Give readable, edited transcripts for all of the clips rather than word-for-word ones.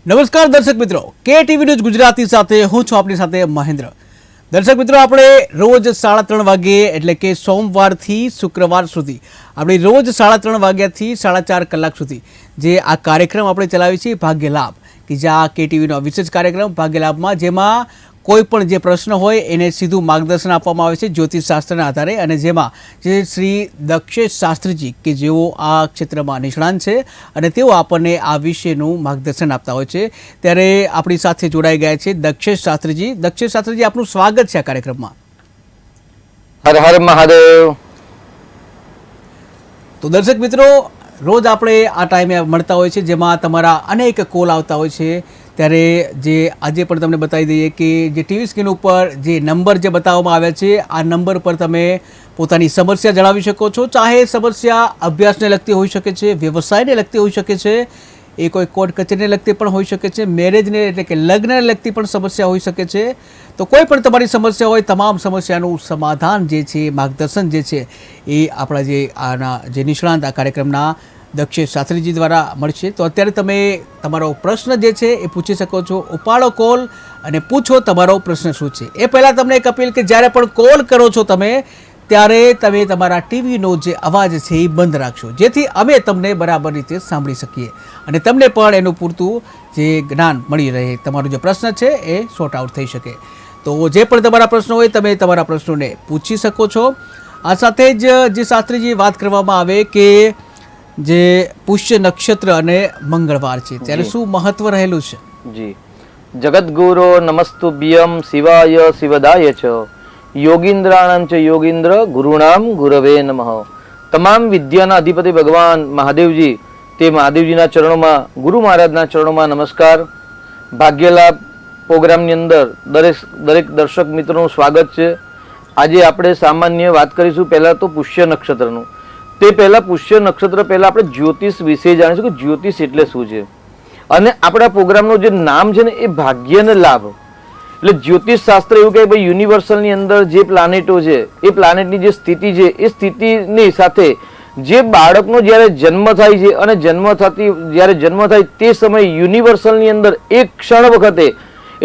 નમસ્કાર દર્શક મિત્રો, કે ટીવી ન્યૂઝ ગુજરાતી સાથે હું છું આપની સાથે મહેન્દ્ર. દર્શક મિત્રો, આપણે રોજ 3:30 વાગે એટલે કે સોમવારથી શુક્રવાર સુધી આપણે રોજ 3:30 વાગ્યાથી 4.5 કલાક સુધી જે આ કાર્યક્રમ આપણે ચલાવીએ છીએ ભાગ્ય લાભ, કે જે આ કે ટીવીનો વિશેષ કાર્યક્રમ ભાગ્ય લાભમાં જેમાં કોઈ પણ જે પ્રશ્ન હોય એને સીધું માર્ગદર્શન આપવામાં આવે છે જ્યોતિષશાસ્ત્રના આધારે, અને જેમાં જે શ્રી દક્ષેશ શાસ્ત્રીજી કે જેઓ આ ક્ષેત્રમાં નિષ્ણાંત છે અને તેઓ આપણને આ વિશેનું માર્ગદર્શન આપતા હોય છે, ત્યારે આપણી સાથે જોડાઈ ગયા છે દક્ષેશ શાસ્ત્રીજી. દક્ષેશ શાસ્ત્રીજી, આપનું સ્વાગત છે આ કાર્યક્રમમાં. હર હર મહાદેવ. તો દર્શક મિત્રો, રોજ આપણે આ ટાઈમે મળતા હોય છે જેમાં તમારા અનેક કોલ આવતા હોય છે, ત્યારે જે આજે પણ તમને બતાવી દઈએ કે જે ટીવી સ્ક્રીન ઉપર જે નંબર જે બતાવવામાં આવ્યા છે આ નંબર પર તમે પોતાની સમસ્યા જણાવી શકો છો. ચાહે સમસ્યા અભ્યાસને લગતી હોઈ શકે છે, વ્યવસાયને લગતી હોઈ શકે છે, એ કોઈ કોર્ટ કચેરીને લગતી પણ હોઈ શકે છે, મેરેજને એટલે કે લગ્નને લગતી પણ સમસ્યા હોઈ શકે છે. તો કોઈ પણ તમારી સમસ્યા હોય, તમામ સમસ્યાનું સમાધાન જે છે, માર્ગદર્શન જે છે એ આપણા જે આના જે નિષ્ણાંત આ કાર્યક્રમના દક્ષેશ શાસ્ત્રીજી દ્વારા મળશે. તો અત્યારે તમે તમારો પ્રશ્ન જે છે એ પૂછી શકો છો. ઉપાડો કોલ અને પૂછો તમારો પ્રશ્ન શું છે. એ પહેલાં તમને એક અપીલ કે જ્યારે પણ કોલ કરો છો તમે, ત્યારે તમે તમારા ટીવીનો જે અવાજ છે એ બંધ રાખશો, જેથી અમે તમને બરાબર રીતે સાંભળી શકીએ અને તમને પણ એનું પૂરતું જે જ્ઞાન મળી રહે, તમારો જે પ્રશ્ન છે એ સોર્ટ આઉટ થઈ શકે. તો જે પણ તમારા પ્રશ્નો હોય તમે તમારા પ્રશ્નોને પૂછી શકો છો. આ સાથે જ જે શાસ્ત્રીજી વાત કરવામાં આવે કે જે પુષ્ય નક્ષત્ર અને મંગળવાર છે, ત્યારે શું મહત્વ રહેલું છે? જી, જગતગુરો નમસ્તુભ્યમ શિવાય શિવદાય ચ યોગીન્દ્રાણમ ચ યોગીન્દ્ર ગુરુણામ ગુરવે નમઃ. તમામ વિદ્યાના અધિપતિ ભગવાન મહાદેવજી, તે મહાદેવજીના ચરણોમાં, ગુરુ મહારાજના ચરણોમાં નમસ્કાર. ભાગ્યલાભ પ્રોગ્રામની અંદર દરેક દર્શક મિત્રોનું સ્વાગત છે. આજે આપણે સામાન્ય વાત કરીશું પહેલા તો પુષ્ય નક્ષત્રનું. તે પહેલા પુષ્ય નક્ષત્ર પહેલા આપણે જ્યોતિષ વિશે જાણીશું કે જ્યોતિષ એટલે શું છે. અને આપણા પ્રોગ્રામનું જે નામ છે ને એ ભાગ્ય અને લાભ. એટલે જ્યોતિષ શાસ્ત્ર એવું કહે ભાઈ યુનિવર્સલની અંદર જે પ્લાનેટો છે એ પ્લાનેટની જે સ્થિતિ છે એ સ્થિતિની સાથે જે બાળકનો જ્યારે જન્મ થાય છે અને જ્યારે જન્મ થાય તે સમયે યુનિવર્સલની અંદર એક ક્ષણ વખતે,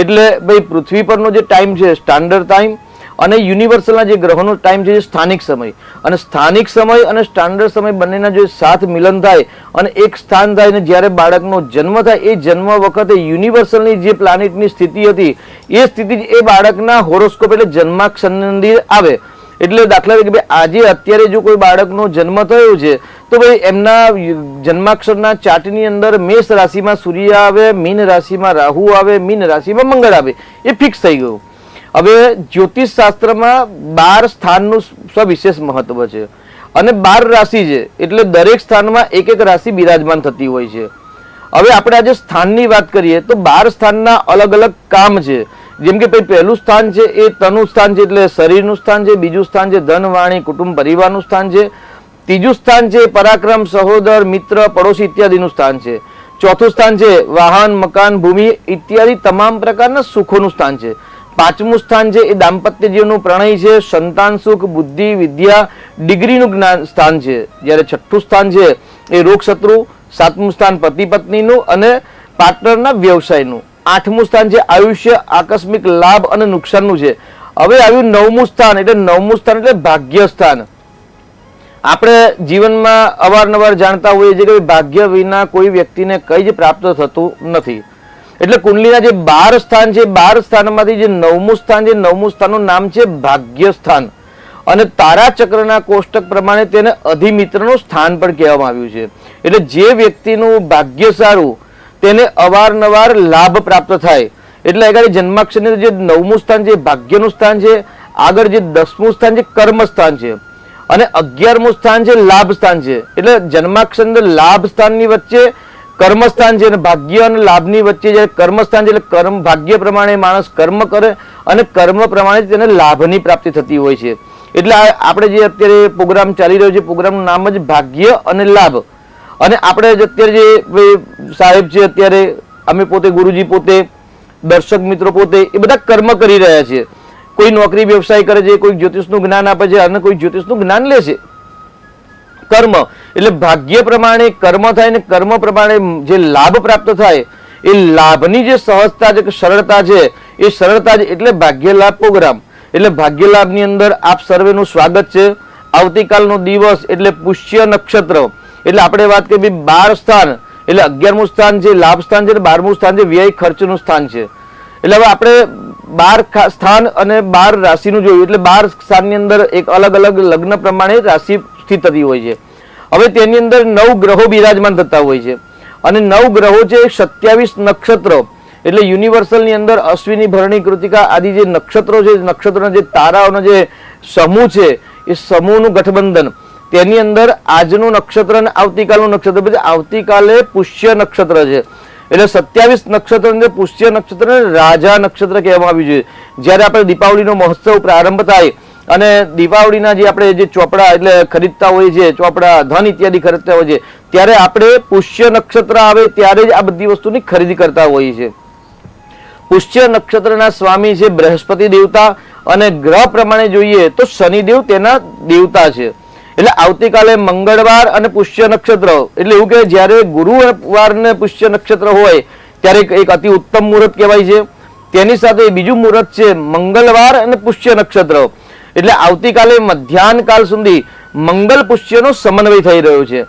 એટલે ભાઈ પૃથ્વી પરનો જે ટાઈમ છે સ્ટાન્ડર્ડ ટાઈમ, અને યુનિવર્સલના જે ગ્રહોનો ટાઈમ છે સ્થાનિક સમય, અને સ્થાનિક સમય અને સ્ટાન્ડર્ડ સમય બંનેના જો સાથ મિલન થાય અને એક સ્થાન થાય ને જ્યારે બાળકનો જન્મ થાય એ જન્મ વખતે યુનિવર્સલની જે પ્લાનેટની સ્થિતિ હતી એ સ્થિતિ એ બાળકના હોરોસ્કોપ એટલે જન્માક્ષરની અંદર આવે. એટલે દાખલા તરીકે ભાઈ આજે અત્યારે જો કોઈ બાળકનો જન્મ થયો છે તો ભાઈ એમના જન્માક્ષરના ચાર્ટની અંદર મેષ રાશિમાં સૂર્ય આવે, મીન રાશિમાં રાહુ આવે, મીન રાશિમાં મંગળ આવે, એ ફિક્સ થઈ ગયું. હવે જ્યોતિષ શાસ્ત્રમાં 12 સ્થાનનું સવિશેષ મહત્વ છે અને 12 રાશિ છે, એટલે દરેક સ્થાનમાં એક એક રાશિ બિરાજમાન થતી હોય છે. હવે આપણે આજે સ્થાનની વાત કરીએ તો 12 સ્થાનના અલગ અલગ કામ છે. જેમ કે પહેલું સ્થાન છે એ તનુ સ્થાન છે, એટલે શરીરનું સ્થાન છે. બીજું સ્થાન છે ધન વાણી કુટુંબ પરિવારનું સ્થાન છે. ત્રીજું સ્થાન છે પરાક્રમ સહોદર મિત્ર પડોશી ઇત્યાદિનું સ્થાન છે. ચોથું સ્થાન છે વાહન મકાન ભૂમિ ઇત્યાદિ તમામ પ્રકારના સુખોનું સ્થાન છે. પાંચમું સ્થાન છે એ દાંપત્ય જીવનનું પ્રણય છે, સંતાન સુખ બુદ્ધિ વિદ્યા ડિગ્રીનું જ્ઞાન સ્થાન છે. જ્યારે છઠ્ઠું સ્થાન છે એ રોગ શત્રુ. સાતમું સ્થાન પતિ પત્નીનું અને પાર્ટનરના વ્યવસાયનું. આઠમું સ્થાન છે આયુષ્ય આકસ્મિક લાભ અને નુકસાનનું છે. હવે આવ્યું નવમું સ્થાન, એટલે નવમું સ્થાન એટલે ભાગ્ય સ્થાન. આપણે જીવનમાં અવારનવાર જાણતા હોઈએ છીએ કે ભાગ્ય વિના કોઈ વ્યક્તિને કંઈ જ પ્રાપ્ત થતું નથી. એટલે કુંડલીના જે 12 સ્થાન છે, 12 સ્થાનમાંથી જે નવમું સ્થાન છે, નવમું સ્થાનનું નામ છે ભાગ્ય સ્થાન. અને તારા ચક્રના કોષ્ટક પ્રમાણે તેને અધિમિત્રનું સ્થાન પણ કહેવામાં આવ્યું છે. એટલે જે વ્યક્તિનું ભાગ્ય સારું તેને અવારનવાર લાભ પ્રાપ્ત થાય. એટલે આગળ જન્માક્ષરની જે નવમું સ્થાન છે ભાગ્યનું સ્થાન છે, આગળ જે 10મું સ્થાન છે કર્મ સ્થાન છે, અને 11મું સ્થાન છે લાભ સ્થાન છે. એટલે જન્માક્ષર લાભ સ્થાનની વચ્ચે કર્મસ્થાન છે અને ભાગ્ય અને લાભની વચ્ચે જ્યારે કર્મસ્થાન છે એટલે કર્મ ભાગ્ય પ્રમાણે માણસ કર્મ કરે અને કર્મ પ્રમાણે તેને લાભની પ્રાપ્તિ થતી હોય છે. એટલે આપણે જે અત્યારે પ્રોગ્રામ ચાલી રહ્યો છે પ્રોગ્રામનું નામ જ ભાગ્ય અને લાભ. અને આપણે અત્યારે જે સાહેબ છે, અત્યારે અમે પોતે ગુરુજી પોતે દર્શક મિત્રો પોતે એ બધા કર્મ કરી રહ્યા છે. કોઈ નોકરી વ્યવસાય કરે છે, કોઈ જ્યોતિષનું જ્ઞાન આપે છે અને કોઈ જ્યોતિષનું જ્ઞાન લે છે. કર્મ એટલે ભાગ્ય પ્રમાણે કર્મ થાય ને કર્મ પ્રમાણે જે લાભ પ્રાપ્ત થાય એ લાભની જે સહજતા છે કે સરળતા છે, એ સરળતા જ એટલે ભાગ્ય લાભ પ્રોગ્રામ. એટલે ભાગ્ય લાભની અંદર આપ સર્વેનું સ્વાગત છે. આવતીકાલનો દિવસ એટલે પુષ્ય નક્ષત્ર, એટલે આપણે વાત કરીએ 12 સ્થાન, એટલે 11મું સ્થાન છે લાભ સ્થાન છે, 12મું સ્થાન છે વ્યય ખર્ચનું સ્થાન છે. એટલે હવે આપણે 12 સ્થાન અને 12 રાશિનું જોયું, એટલે 12 સ્થાનની અંદર એક અલગ અલગ લગ્ન પ્રમાણે રાશિ સ્થિત થતી હોય છે. હવે તેની અંદર 9 ગ્રહો બિરાજમાન થતા હોય છે, અને 9 ગ્રહો છે 27 નક્ષત્રો, એટલે યુનિવર્સલની અંદર અશ્વિની ભરણી કૃતિકા આદિ જે નક્ષત્રો છે, નક્ષત્રોના જે તારાઓનો જે સમૂહ છે, એ સમૂહનું ગઠબંધન. તેની અંદર આજનું નક્ષત્ર અને આવતીકાલનું નક્ષત્ર, પછી આવતીકાલે પુષ્ય નક્ષત્ર છે. એટલે 27 નક્ષત્ર અંદર પુષ્ય નક્ષત્ર રાજા નક્ષત્ર કહેવામાં આવ્યું છે. જ્યારે આપણે દીપાવલીનો મહોત્સવ પ્રારંભ થાય અને દીપાવલીના જે આપણે જે ચોપડા એટલે ખરીદતા હોઈએ છીએ, ચોપડા ધન ઇત્યાદિ ખરીદતા હોઈએ છીએ, ત્યારે આપણે પુષ્ય નક્ષત્ર આવે ત્યારે જ આ બધી વસ્તુની ખરીદી કરતા હોઈએ છીએ. પુષ્ય નક્ષત્રના સ્વામી છે બૃહસ્પતિ દેવતા, અને ગ્રહ પ્રમાણે જોઈએ તો શનિદેવ તેના દેવતા છે. એટલે આવતીકાલે મંગળવાર અને પુષ્ય નક્ષત્ર, એટલે એવું કે જ્યારે ગુરુવાર ને પુષ્ય નક્ષત્ર હોય ત્યારે એક અતિ ઉત્તમ મુહૂર્ત કહેવાય છે. તેની સાથે બીજું મુહૂર્ત છે મંગળવાર અને પુષ્ય નક્ષત્ર. એટલે આવતીકાલે મધ્યાહન કાળ સુધી મંગલ પુષ્યનો સમન્વય થઈ રહ્યો છે.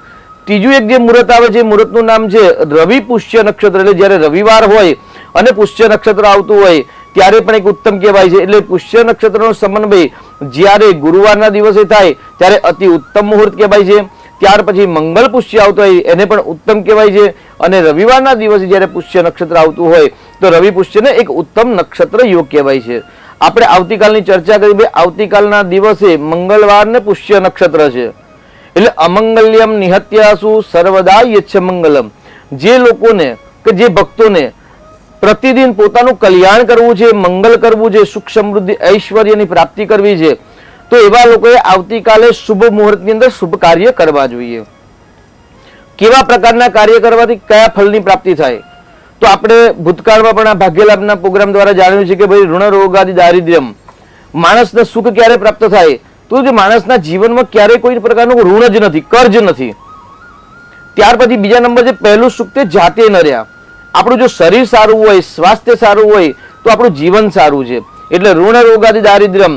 ત્રીજું એક જે મુહૂર્ત આવે છે, મુહૂર્તનું નામ છે રવિ પુષ્ય નક્ષત્ર, એટલે જ્યારે રવિવાર હોય અને પુષ્ય નક્ષત્ર આવતું હોય ત્યારે પણ એક ઉત્તમ કહેવાય છે. એટલે પુષ્ય નક્ષત્રનો સમન્વય જ્યારે ગુરુવારના દિવસે થાય ત્યારે અતિ ઉત્તમ મુહૂર્ત કહેવાય છે. ત્યાર પછી મંગળ પુષ્ય આવતો હોય એને પણ ઉત્તમ કહેવાય છે, અને રવિવારના દિવસે જ્યારે પુષ્ય નક્ષત્ર આવતું હોય તો રવિ પુષ્યને એક ઉત્તમ નક્ષત્ર યોગ કહેવાય છે. આપણે આવતીકાલની ચર્ચા કરી, આવતીકાલના દિવસે મંગળવાર ને પુષ્ય નક્ષત્ર છે. એટલે અમંગલ્યમ નિહત્યાસુ સર્વદા યચ્છ મંગલમ. જે લોકોને કે જે ભક્તોને પ્રતિદિન પોતાનું કલ્યાણ કરવું છે, મંગલ કરવું છે, સુખ સમૃદ્ધિ ઐશ્વર્યની પ્રાપ્તિ કરવી છે, તો એવા લોકોએ આવતીકાલે શુભ મુહૂર્તની અંદર શુભ કાર્ય કરવા જોઈએ. કેવા પ્રકારના કાર્ય કરવાથી કયા ફળની પ્રાપ્તિ થાય? તો આપણે ભૂતકાળમાં પણ આ ભાગ્યલાભના પ્રોગ્રામ દ્વારા જાણ્યું છે કે ભાઈ ઋણ રોગાદિ દારિદ્ર્યમ, માણસને સુખ ક્યારે પ્રાપ્ત થાય? તો જે માણસના જીવનમાં ક્યારેય કોઈ પ્રકારનું ઋણ જ નથી, કર્જ નથી. ત્યાર પછી બીજા નંબર છે પહેલું સુખ તે જાતે ન રહ્યા. આપણું જો શરીર સારું હોય, સ્વાસ્થ્ય સારું હોય તો આપણું જીવન સારું છે. એટલે ઋણ રોગાદિ દારિદ્ર્યમ,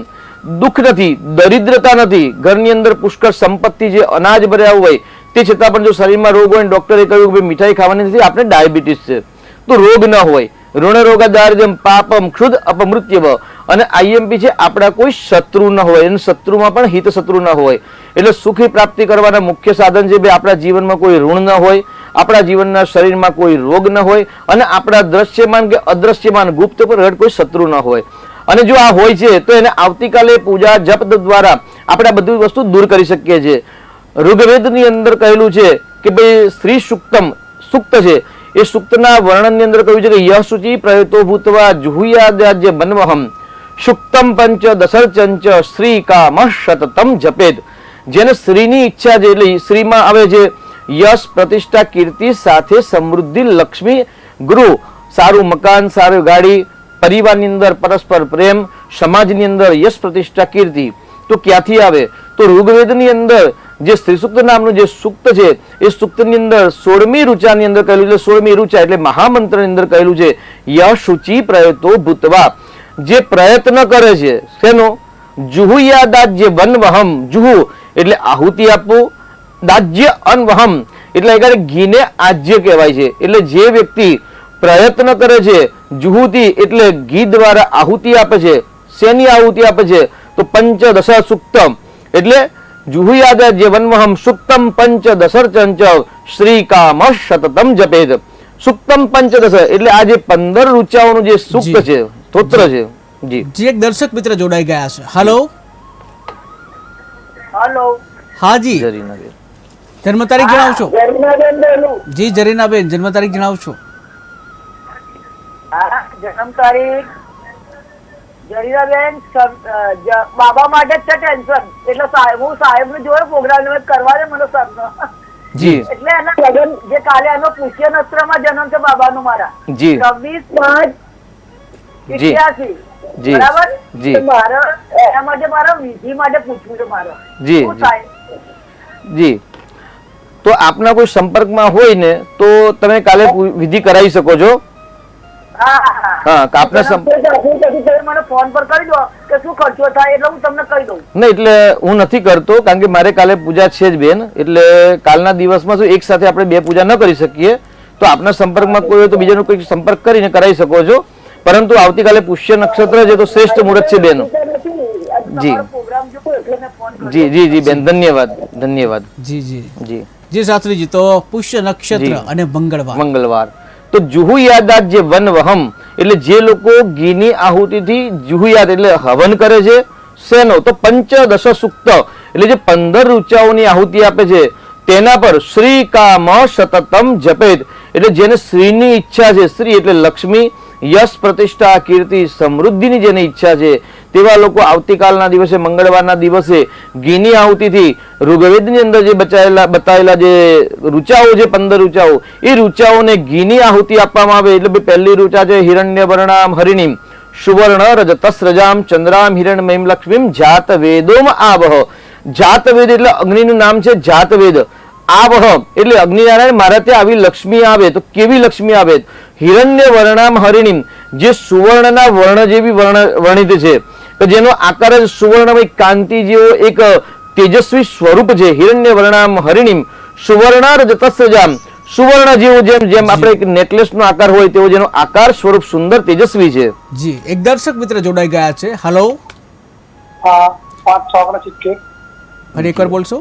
દુઃખ નથી, દરિદ્રતા નથી, ઘરની અંદર પુષ્કળ સંપત્તિ છે, અનાજ ભર્યા હોય, તે છતાં પણ જો શરીરમાં રોગ હોય, ડોક્ટરે કહ્યું કે મીઠાઈ ખાવાની નથી, આપણે ડાયાબિટીસ છે, તો રોગ ન હોય. ઋણ રોગા દારિદ્ર્યમ પાપમ ક્ષુદ અપમૃત્યવ, અને આઈએમપી છે આપણા કોઈ શત્રુ ન હોય, અને શત્રુમાં પણ હિત શત્રુ ન હોય. એટલે સુખી પ્રાપ્તિ કરવાના મુખ્ય સાધન છે ભાઈ આપણા જીવનમાં કોઈ ઋણ ન હોય, આપણા જીવનના શરીરમાં કોઈ રોગ ન હોય, અને આપણા દ્રશ્યમાન કે અદ્રશ્યમાન ગુપ્ત પર કોઈ શત્રુ ન હોય. અને જો આ હોય છે તો એને આવતીકાલે પૂજા જપ દ્વારા આપણે આ બધી વસ્તુ દૂર કરી શકીએ છીએ. ઋગ્વેદની અંદર કહેલું છે કે ભાઈ શ્રી સુક્તમ સુક્ત છે, એ સુક્તના વર્ણનની અંદર કહ્યું છે કે યહ શુચિ પ્રયતો ભૂતવા જુહુયાદ્ય બન્વહમ સુક્તમ પંચ દશરચંચ શ્રી કામ સતતમ જપેદ. જેને શ્રીની ઈચ્છા છે, એટલે શ્રીમાં આવે છે યશ, પ્રતિષ્ઠા, કીર્તિ સાથે સમૃદ્ધિ, લક્ષ્મી, ગૃહ, સારું મકાન, સારી ગાડી, પરિવારની અંદર પરસ્પર પ્રેમ, સમાજની અંદર યશ, પ્રતિષ્ઠા, કીર્તિ. તો ક્યાંથી આવે? તો ઋગ્વેદની અંદર જે શ્રી સુક્ત નામનું જે સુક્ત છે, એ સુક્તની અંદર 16મી ઋચાની અંદર કહેલું છે. 16મી ઋચા એટલે મહામંત્રની અંદર કહેલું છે યહ શુચિ પ્રયતો ભૂતવા. જે પ્રયત્ન કરે છે શેનો? જુહુયાદાજ્ય વનવહમ. જુહુ એટલે આહુતિ આપવું, દાજ્ય અનવહમ એટલે ઘીને આજ્ય કહેવાય છે. એટલે જે વ્યક્તિ પ્રયત્ન કરે છે, જુહુતિ એટલે ઘી દ્વારા આહુતિ આપે છે. શેની આહુતિ આપે છે? તો પંચદશ સુક્તમ, એટલે જુહુયાદાજ્ય વનવહમ સુક્તમ પંચદશર્ચંચ શ્રી કામ સતતમ જપેદ. સુક્તમ પંચદશ એટલે આ જે 15 ઋચાઓનું જે સુક્ત છે, સ્તોત્ર છે. જી એક દર્શક મિત્ર જોડાઈ ગયા છે. હેલો હેલો, હાજી, જરીનાબેન. જન્મ તારીખ જણાવશો? જરીનાબેન બોલું. જી જરીનાબેન, જન્મ તારીખ જણાવશો? હા, જન્મ તારીખ જરીનાબેન બાબા માટે જ છે ટેન્શન. એટલે હું સાહેબ ને જોયો પ્રોગ્રામ કરવા દે મને સરનો. જી એટલે એના લગ્ન જે કાલે એનો પુષ્ય નક્ષત્રમાં જન્મ છે બાબાનો મારા. જી 26/5/88. જી બરાબર? જી તો મારે એના માટે મારા વિધિ માટે પૂછવું છે મારે. જી શું થાય? જી તો આપના કોઈ સંપર્કમાં હોય ને તો તમે કાલે વિધિ કરાવી શકો છો. હા, કે આપને પછી તમે મને ફોન પર કરી દો કે શું ખર્ચો થાય એટલે હું તમને કહી દઉં. નહીં, એટલે હું નથી કરતો કારણ કે મારે કાલે પૂજા છે જ બેન, એટલે કાલના દિવસમાં શું એક સાથે આપણે બે પૂજા ન કરી શકીએ, તો આપના સંપર્કમાં કોઈ હોય તો બીજાનો કોઈ સંપર્ક કરીને કરાવી શકો છો, પરંતુ આવતીકાલે પુષ્ય નક્ષત્ર છે તો શ્રેષ્ઠ મુહૂર્ત છે બેન. જી પ્રોગ્રામ જોયો એટલે મેં ફોન કર્યો. જી જી જી બેન, ધન્યવાદ ધન્યવાદ. જી જી જી જી શાસ્ત્રીજી, તો પુષ્ય નક્ષત્ર જી. અને મંગળવાર મંગળવાર તો જુહુયાદાત જે વનવહમ એટલે જે લોકો ઘીની આહુતિથી જુહુયાદ એટલે હવન કરે છે શેનો, તો પંચદશ સુક્ત એટલે જે 15 ઋચાઓની આહુતિ આપે છે તેના પર શ્રી કામ સતતમ જપેત એટલે જેને શ્રીની ઈચ્છા છે, શ્રી એટલે લક્ષ્મી, યશ, પ્રતિષ્ઠા, કીર્તિ, સમૃદ્ધિની જેની ઈચ્છા છે તેવા લોકો આવતીકાલના દિવસે મંગળવારના દિવસે ઘીની આહુતિથી ઋગ્વેદની અંદર જે બતાવેલા જે ઋચાઓ છે 15 ઋચાઓ, એ ઋચાઓને ઘીની આહુતિ આપવામાં આવે. એટલે પહેલી ઋચા છે હિરણ્ય વર્ણામ હરિણીમ સુવર્ણ રજતસ્રજામ ચંદ્રામ હિરણ્યમયીમ લક્ષ્મીમ જાત વેદોમ આવહ. જાતવેદ એટલે અગ્નિનું નામ છે જાતવેદ. આવહ એટલે અગ્નિનારાયણ મારા ત્યાં આવી લક્ષ્મી આવે, તો કેવી લક્ષ્મી આવે? હિરણ્ય વર્ણામ હરિણીમ જે સુવર્ણના વર્ણ જેવી વર્ણિત છે, કે જેનો આકાર જ સુવર્ણમય કાંતિ જેવો એક તેજસ્વી સ્વરૂપ છે. હિરણ્ય વર્ણામ હરિણીમ સુવર્ણ રજતસ્રજામ સુવર્ણ જેવું જેમ આપણે એક નેકલેસ નો આકાર હોય તેવો જેનો આકાર સ્વરૂપ સુંદર તેજસ્વી છે. જી, એક દર્શક મિત્ર જોડાઈ ગયા છે. હેલો, હા, 5-6-70. ફરી એકવાર બોલશો?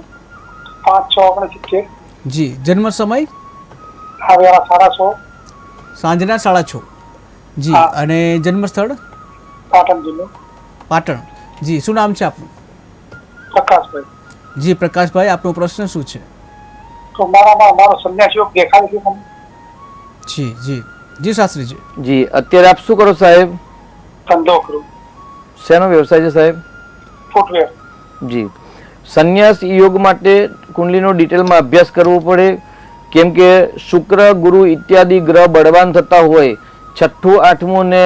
5-6-70. જી, જન્મ સમય હવે 6:30. સાંજના 6:30. જી, હા. અને જન્મ સ્થળ પાટણ જિલ્લો. પાટણ. જી, શું નામ છે આપનું? પ્રકાશભાઈ. જી પ્રકાશભાઈ, આપનો પ્રશ્ન શું છે? તો મારો સંન્યાસ યોગ દેખાય છે તમને? જી જી જી શાસ્ત્રીજી. જી, અત્યારે આપ શું કરો સાહેબ? ધંધો કરું. શેનો વ્યવસાય છે સાહેબ? ફૂટવેર. જી, સંન્યાસ યોગ માટે કુંડલીનો ડિટેલમાં અભ્યાસ કરવો પડે, કેમ કે શુક્ર, ગુરુ ઇત્યાદિ ગ્રહ બળવાન થતા હોય, 6ઠું, 8મું ને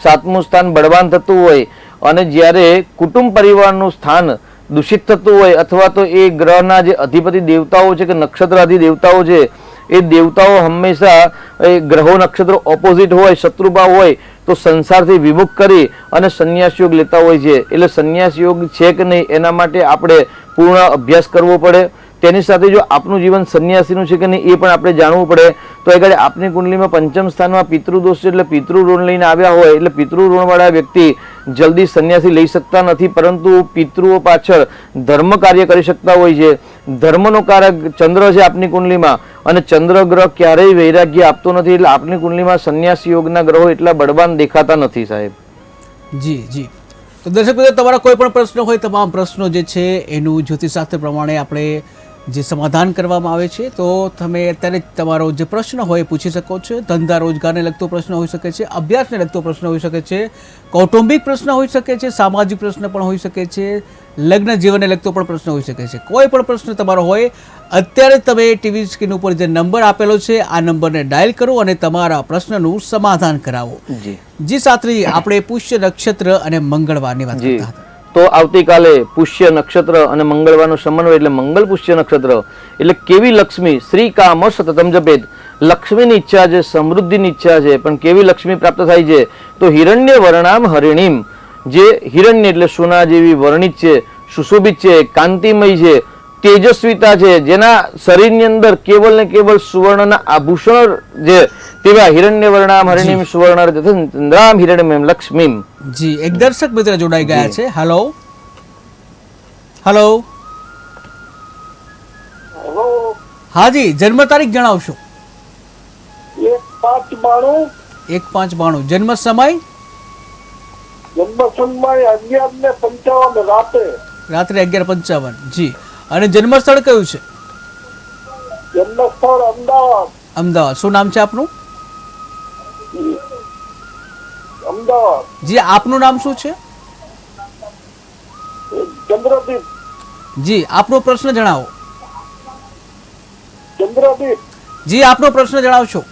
7મું સ્થાન બળવાન થતું હોય, અને જ્યારે કુટુંબ પરિવારનું સ્થાન દૂષિત થતું હોય અથવા તો એ ગ્રહના જે અધિપતિ દેવતાઓ છે કે નક્ષત્ર અધિદેવતાઓ છે એ દેવતાઓ હંમેશા એ ગ્રહો નક્ષત્રો ઓપોઝિટ હોય, શત્રુભાવ હોય, તો સંસારથી વિમુખ કરી અને સંન્યાસ યોગ લેતા હોય છે. એટલે સંન્યાસ યોગ છે કે નહીં એના માટે આપણે પૂર્ણ અભ્યાસ કરવો પડે. તેની સાથે જો આપનું જીવન સંન્યાસીનું છે કે નહીં એ પણ આપણે જાણવું પડે. તો આગળ આપની કુંડલીમાં પંચમ સ્થાનમાં પિતૃદોષ છે, એટલે પિતૃ ઋણ લઈને આવ્યા હોય એટલે પિતૃ ઋણવાળા વ્યક્તિ જલ્દી સંન્યાસી લઈ શકતા નથી, પરંતુ પિતૃઓ પાછળ ધર્મ કાર્ય કરી શકતા હોય છે. ધર્મનો કારક ચંદ્ર છે આપની કુંડલીમાં, અને ચંદ્ર ગ્રહ ક્યારેય વૈરાગ્ય આપતો નથી, એટલે આપની કુંડલીમાં સંન્યાસ યોગના ગ્રહો એટલા બળવાન દેખાતા નથી સાહેબ. જી જી, તો દર્શક મિત્રો, તમારા કોઈ પણ પ્રશ્ન હોય, તમામ પ્રશ્નો જે છે એનું જ્યોતિષશાસ્ત્ર પ્રમાણે આપણે જે સમાધાન કરવામાં આવે છે, તો તમે અત્યારે તમારો જે પ્રશ્ન હોય એ પૂછી શકો છો. ધંધા રોજગારને લગતો પ્રશ્ન હોઈ શકે છે, અભ્યાસને લગતો પ્રશ્ન હોઈ શકે છે, કૌટુંબિક પ્રશ્ન હોઈ શકે છે, સામાજિક પ્રશ્ન પણ હોઈ શકે છે, લગ્ન જીવનને લગતો પણ પ્રશ્ન હોઈ શકે છે. કોઈ પણ પ્રશ્ન તમારો હોય, અત્યારે તમે ટીવી સ્ક્રીન ઉપર જે નંબર આપેલો છે આ નંબરને ડાયલ કરો અને તમારા પ્રશ્નનું સમાધાન કરાવો. જી જી શાસ્ત્રી, આપણે પુષ્ય નક્ષત્ર અને મંગળવારની વાત જી, કરતા હતા. તો આવતીકાલે પુષ્ય નક્ષત્ર અને મંગળવારનો સમન્વય એટલે મંગળ પુષ્ય નક્ષત્ર એટલે કેવી લક્ષ્મી શ્રી કામ સતતમ જપેત. લક્ષ્મીની ઈચ્છા છે, સમૃદ્ધિની ઈચ્છા છે, પણ કેવી લક્ષ્મી પ્રાપ્ત થાય છે? તો હિરણ્ય વર્ણામ હરિણીમ જે હિરણ્ય એટલે સોના જેવી વર્ણિત છે, સુશોભિત છે, કાંતિમય છે, તેજસ્વીતા છે, જેના શરીરની અંદર કેવલ ને કેવલ સુવર્ણના આભૂષણ જે તેવા હિરણ્ય વર્ણામ હરિણીમ સુવર્ણ ચંદ્રામ હિરણ્યમયીમ લક્ષ્મીમ. જી, એક દર્શક મિત્ર જોડાઈ ગયા છે. Hello hello, hello. હાજી, જન્મ તારીખ જણાવશો? 1-5-92. 1-5-92. જન્મ સમય? જન્મ સમય 11:55 રાતે. રાત્રે 11:55. જી, અને જન્મ સ્થળ કયું છે? જન્મ સ્થળ અમદાવાદ. અમદાવાદ. શું નામ છે આપનું? અમદાવાદ. જી, આપનું નામ શું છે? ચંદ્રદીપ. જી, આપનો પ્રશ્ન જણાવો. ચંદ્રદીપ. જી, આપનો પ્રશ્ન જણાવશો?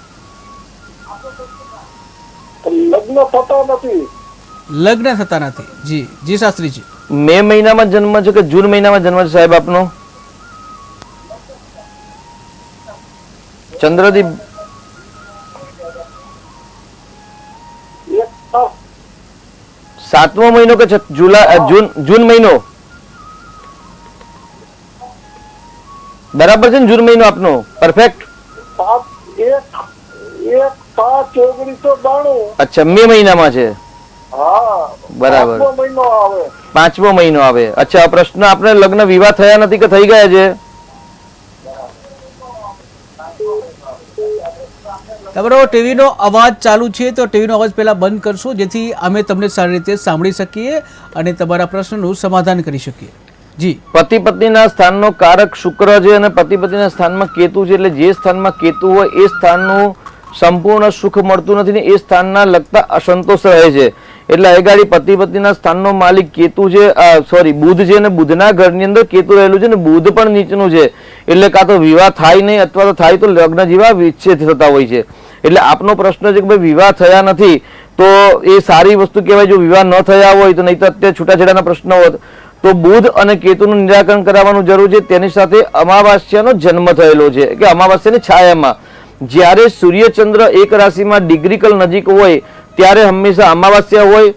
લગ્ન થતા નથી. લગ્ન થતા નથી. જી જી શાસ્ત્રીજી. મે મહિનામાં જન્મ છે કે જૂન મહિનામાં જન્મ છે સાહેબ આપનો? ચંદ્રદીપ સાતમો મહિનો કે જૂન મહિનો બરાબર છે ને? જૂન મહિનો આપનો પરફેક્ટ. 7/1/1992. અચ્છા, મે મહિનામાં છે. હા, બરાબર. 5મો મહિનો આવે. 5મો મહિનો આવે. અચ્છા, પ્રશ્ન આપણે લગ્ન વિવાહ થયા નથી કે થઈ ગયા છે? તમારો ટીવીનો અવાજ ચાલુ છે તો ટીવીનો અવાજ પહેલા બંધ કરશો, જેથી અમે તમને સારી રીતે સાંભળી શકીએ અને તમારા પ્રશ્નનું સમાધાન કરી શકીએ. જી. પતિ પત્નીના સ્થાનનો કારક શુક્ર છે અને પતિ પત્નીના સ્થાનમાં કેતુ છે. એટલે જે સ્થાનમાં કેતુ હોય એ સ્થાનનું સંપૂર્ણ સુખ મળતું નથી ને એ સ્થાનના લગતા અસંતોષ રહે છે. એટલે અગાડી પતિ પત્નીના સ્થાનનો માલિક કેતુ છે, બુધ છે, અને બુધના ઘરની અંદર કેતુ રહેલું છે ને બુધ પણ નીચનું છે. એટલે કાં તો વિવાહ થાય નહીં અથવા તો થાય તો લગ્ન જેવા વિચ્છેદ થતા હોય છે. એટલે આપનો પ્રશ્ન છે કે ભાઈ વિવાહ થયા નથી તો એ સારી વસ્તુ કહેવાય. જો વિવાહ ન થયા હોય તો નહીં તો અત્યારે છૂટાછેડાના પ્રશ્નો હોત તો બુધ અને કેતુનું નિરાકરણ કરાવવાનું જરૂર છે. તેની સાથે અમાવાસ્યાનો જન્મ થયેલો છે કે અમાવાસ્યાની છાયામાં જ્યારે સૂર્યચંદ્ર એક રાશિમાં ડિગ્રીકલ નજીક હોય ત્યારે હંમેશા અમાવાસ્યા હોય.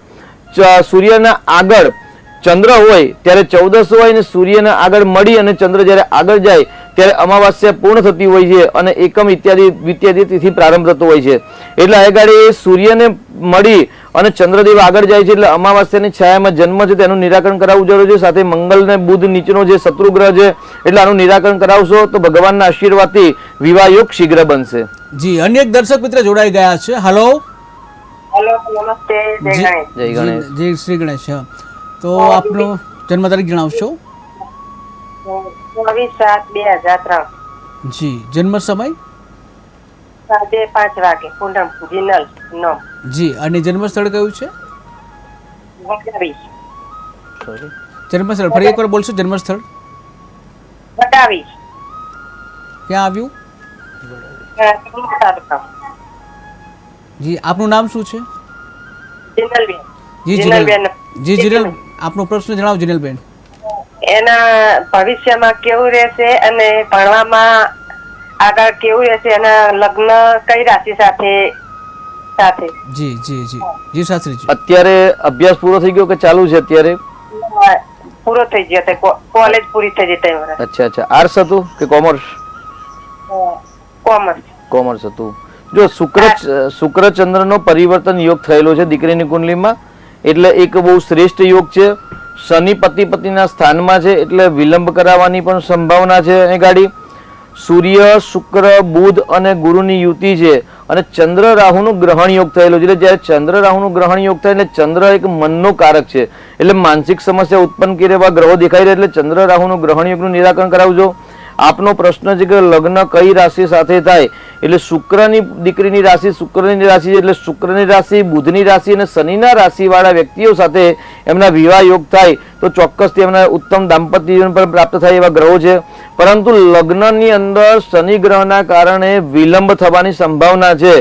સૂર્યના આગળ ચંદ્ર હોય ત્યારે 14 હોય અને સૂર્યના આગળ મળી અને ચંદ્ર જ્યારે આગળ જાય ત્યારે અમાવાસ્યા પૂર્ણ થતી હોય છે અને એકમ ઇત્યાદિ તિથિ પ્રારંભ થતો હોય છે. એટલે આગળ એ સૂર્યને મળી અને ચંદ્રદેવ આગળ જાય છે એટલે અમાવાસ્યાની છાયામાં જન્મ છે તેનું નિરાકરણ કરાવવું જરૂરી છે. સાથે મંગલ ને બુધ નીચેનો જે શત્રુ ગ્રહ છે એટલે આનું નિરાકરણ કરાવશો તો ભગવાનના આશીર્વાદથી વિવાહ યોગ શીઘ્ર બનશે. જી. અન્ય એક દર્શક મિત્ર જોડાઈ ગયા છે. હલો. હેલો, નમસ્તે. જય ગણેશ. જય ગણેશ. જય શ્રી ગણેશ. તો આપનો જન્મ તારીખ જણાવશો? 24/7/2003. જી. જન્મ સમય? 5:30 વાગે. પૂનમ જિનલ નો. જી. અને જન્મ સ્થળ કયું છે? વટાવી. જન્મ સ્થળ ફરી એકવાર બોલશો? જન્મ સ્થળ વટાવી. ક્યાં આવ્યું? તાલુકા. જી. આપનું નામ શું છે? જિનલબેન. જી જિનલબેન. જી જીનલ, આપનો પ્રશ્ન જણાવો જીનલબેન. એના ભવિષ્યમાં કેવું રહેશે અને ભણવામાં આગળ કેવું રહેશે, એના લગ્ન કઈ રાશિ સાથે સાથે? જી જી જી જી શાસ્ત્રીજી. અત્યારે અભ્યાસ પૂરો થઈ ગયો કે ચાલુ છે અત્યારે? પૂરો થઈ ગયો છે, કોલેજ પૂરી થઈ જઈ. અચ્છા અચ્છા. આર્ટ્સ હતું કે કોમર્સ? કોમર્સ. કોમર્સ હતું. જો શુક્ર ચંદ્રનો પરિવર્તન યોગ થયેલો છે દીકરીની કુંડલીમાં એટલે એક બહુ શ્રેષ્ઠ યોગ છે. શનિ પતિ પત્નીના સ્થાનમાં છે એટલે વિલંબ કરાવવાની પણ સંભાવના છે. એ ગાડી સૂર્ય શુક્ર બુધ અને ગુરુની યુતિ છે અને ચંદ્ર રાહુનું ગ્રહણ યોગ થયેલું છે. એટલે જ્યારે ચંદ્ર રાહુનું ગ્રહણ યોગ થાય એટલે ચંદ્ર એક મનનો કારક છે એટલે માનસિક સમસ્યા ઉત્પન્ન કરે એવા ગ્રહો દેખાઈ રહ્યા એટલે ચંદ્ર રાહુનું ગ્રહણ યોગનું નિરાકરણ કરાવજો. આપનો પ્રશ્ન છે કે લગ્ન કઈ રાશિ સાથે થાય? એટલે શુક્રની દીકરીની રાશિ શુક્રની રાશિ એટલે શુક્રની રાશિ બુધની રાશિ અને શનિના રાશિવાળા વ્યક્તિઓ સાથે એમના વિવાહ યોગ થાય તો ચોક્કસથી એમના ઉત્તમ દાંપત્ય જીવન પર પ્રાપ્ત થાય એવા ગ્રહો છે. પરંતુ લગ્નની અંદર શનિ ગ્રહના કારણે વિલંબ થવાની સંભાવના છે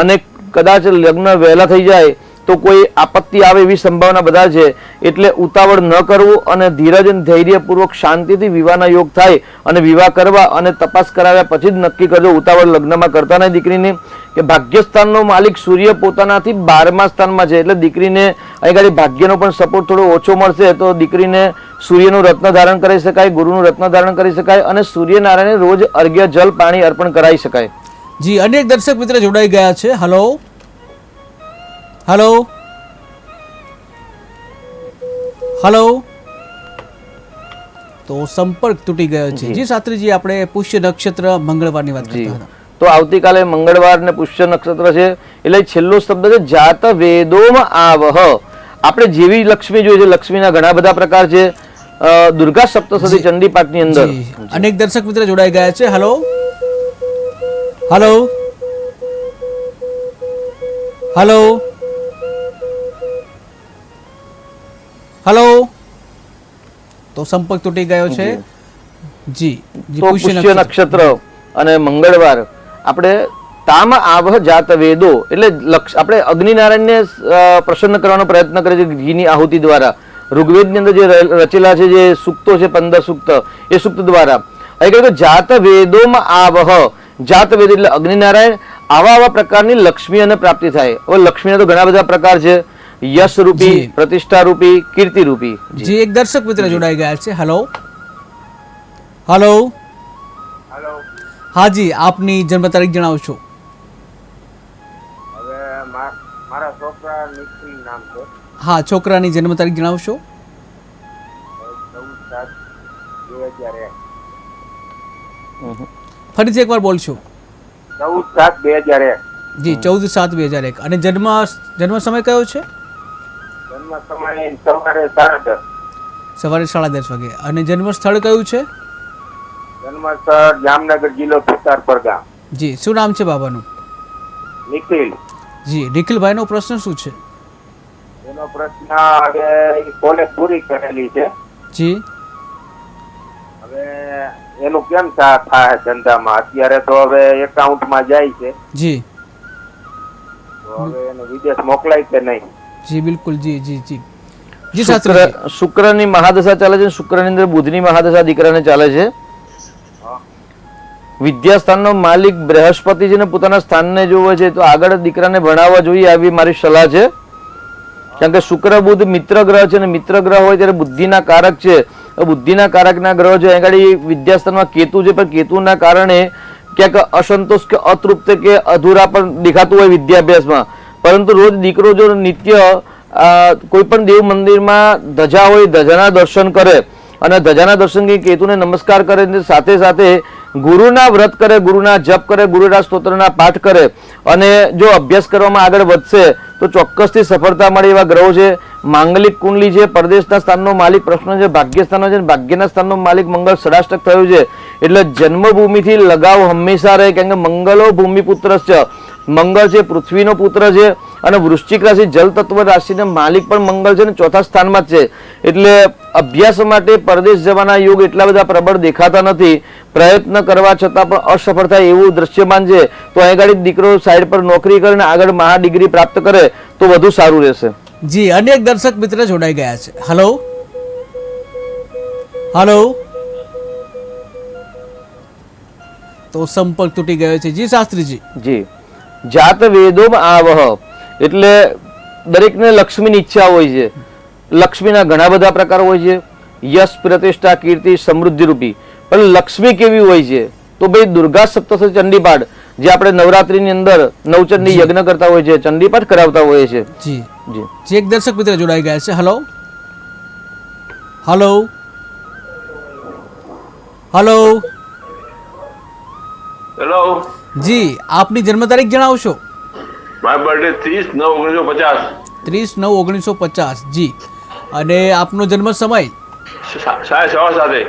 અને કદાચ લગ્ન વહેલા થઈ જાય તો કોઈ આપત્તિ આવે એવી સંભાવના બધા છે. એટલે ઉતાવળ ન કરવું અને ધીરજ અને ધૈર્યપૂર્વક શાંતિથી વિવાહના યોગ થાય અને વિવાહ કરવા અને તપાસ કરાવ્યા પછી જ નક્કી કરજો. ઉતાવળ લગ્નમાં કરતા નહીં. દીકરીને કે ભાગ્યસ્થાનનો માલિક સૂર્ય પોતાનાથી 12મા સ્થાનમાં છે એટલે દીકરીને અહીં ગાડી ભાગ્યનો પણ સપોર્ટ થોડો ઓછો મળશે તો દીકરીને સૂર્યનું રત્ન ધારણ કરી શકાય, ગુરુનું રત્ન ધારણ કરી શકાય અને સૂર્યનારાયણને રોજ અર્ઘ્ય જલ પાણી અર્પણ કરાવી શકાય. જી. અનેક દર્શક મિત્ર જોડાઈ ગયા છે. Hello hello hello. તો સંપર્ક તૂટી ગયો છે. જી શાસ્ત્રીજી, આપણે પુષ્ય નક્ષત્ર મંગળવારની વાત કરતા હતા. તો આવતીકાલે મંગળવાર ને પુષ્ય નક્ષત્ર છે એટલે છેલ્લો શબ્દ છે જાત વેદોમાં આવહ. આપણે જેવી લક્ષ્મી જોઈએ છે લક્ષ્મીના ઘણા બધા પ્રકાર છે. દુર્ગા સપ્તશતી ચંડી પાઠની અંદર અનેક દર્શક મિત્ર જોડાઈ ગયા છે. Hello hello hello hello. તો સંપર્ક તૂટી ગયો છે. જી જી. તો પુષ્ય નક્ષત્ર અને મંગળવાર આપણે તામ આવહ જાત વેદો એટલે આપણે અગ્નિનારાયણને પ્રસન્ન કરવાનો પ્રયત્ન કરે છે ઘીની આહુતિ દ્વારા. ઋગ્વેદની અંદર જે રચેલા છે જે સૂક્તો છે 15 સૂક્ત એ સૂક્ત દ્વારા અહીં કહ્યું કે જાત વેદોમાં આવહ. જાત વેદ એટલે અગ્નિનારાયણ આવા પ્રકારની લક્ષ્મી અને પ્રાપ્તિ થાય. હવે લક્ષ્મીના તો ઘણા બધા પ્રકાર છે, યશ રૂપી, જી. પ્રતિષ્ઠા રૂપી, કીર્તિ રૂપી. જી એક દર્શક મિત્ર જોડાઈ ગયા છે. Hello hello hello. હાજી, આપની જન્મ તારીખ જણાવશો. હવે મારા છોકરા નિખિલ નામ છે. હા, છોકરાની જન્મ તારીખ જણાવશો. 14/7/2001. ફરીથી એકવાર બોલશો. 14/7/2001. જી 14/7/2001. અને જન્મ સમય કયો છે? જન્મ સમય સવારે 10:30. સવારે 10:30 વાગે. અને જન્મ સ્થળ કયું છે? જન્મ સ્થળ જામનગર, જિલ્લો છોટાઉદેપુર ગામ. જી શું નામ છે બાબાનું? નિખિલ. જી નિખિલભાઈનો પ્રશ્ન શું છે? એનો પ્રશ્ન હવે કોલેજ પૂરી કરેલી છે. જી હવે એનું કેમ થાય ધંધામાં? અત્યારે તો હવે એકાઉન્ટમાં જાય છે, જી તો હવે એને વિદેશ મોકલાય કે નહીં? જી બિલકુલ. જી જી જી જી શાસ્ત્રી. શુક્રની મહાદશા ચાલે છે. શુક્રની અંદર બુધની મહાદશા દીકરાને ચાલે છે. વિદ્યાસ્થાનનો માલિક બૃહસ્પતિ છે ને પોતાના સ્થાનને જોવે છે, તો આગળ દીકરાને ભણાવવા જોઈએ આવી મારી સલાહ છે. કારણ કે શુક્ર બુધ મિત્ર ગ્રહ છે, અને મિત્ર ગ્રહ હોય ત્યારે બુદ્ધિના કારક છે. બુદ્ધિના કારકના ગ્રહ છે, આગળ વિદ્યાસ્થાનમાં કેતુ છે, પણ કેતુના કારણે ક્યાંક અસંતોષ કે અતૃપ્ત કે અધૂરા પણ દેખાતું હોય વિદ્યાભ્યાસમાં. પરંતુ રોજ દીકરો જો નિત્ય કોઈ પણ દેવ મંદિરમાં ધજા હોય, ધજાના દર્શન કરે, અને ધજાના દર્શન કરી કેતુને નમસ્કાર કરે, સાથે સાથે ગુરુના વ્રત કરે, ગુરુના જપ કરે, ગુરુના સ્તોત્રના પાઠ કરે, અને જો અભ્યાસ કરવામાં આગળ વધશે તો ચોક્કસથી સફળતા મળે એવા ગ્રહો છે. માંગલિક કુંડલી છે, પરદેશના સ્થાનનો માલિક પ્રશ્ન છે, ભાગ્યસ્થાનનો છે, ભાગ્યના સ્થાનનો માલિક મંગળ ષડાષ્ટક થયું છે. એટલે જન્મભૂમિથી લગાવ હંમેશા રહે, કારણ કે મંગલો ભૂમિપુત્ર છે. મંગળ છે પૃથ્વીનો પુત્ર છે, અને વૃશ્ચિક રાશિ જલ તત્વ રાશિના માલિક પણ મંગળ છે, અને ચોથા સ્થાનમાં જ છે. એટલે અભ્યાસ માટે પરદેશ જવાના યોગ એટલા બધા પ્રબળ દેખાતા નથી. પ્રયત્ન કરવા છતાં પણ અસફળ થાય એવું દ્રશ્યમાન છે. તો આગળ દીકરો સાઈડ પર નોકરી કરીને આગળ મહા ડિગ્રી પ્રાપ્ત કરે તો વધુ સારું રહેશે. જી અનેક દર્શક મિત્ર જોડાઈ ગયા છે. Hello hello. તો સંપર્ક તૂટી ગયો છે. જી શાસ્ત્રીજી. જી જાત વેદોમ આવહ એટલે દરેકને લક્ષ્મીની ઈચ્છા હોય છે. લક્ષ્મીના ઘણા બધા પ્રકાર હોય છે, યશ, પ્રતિષ્ઠા, કીર્તિ, સમૃદ્ધિ રૂપી. પણ લક્ષ્મી કેવી હોય છે? તો ભાઈ દુર્ગા સપ્તશતી ચંડીપાઠ, જે આપણે નવરાત્રીની અંદર નવચંડી યજ્ઞ કરતા હોય છે, ચંડીપાઠ કરાવતા હોઈએ છે. જી જી જી એક દર્શક મિત્ર જોડાઈ ગયા છે. Hello hello hello. હેલો, જી આપની જન્મ તારીખ જણાવશો. My birthday 30/9/1950. 30/9/1950. જી અને આપનો જન્મ સમય? સાંજે 7:15.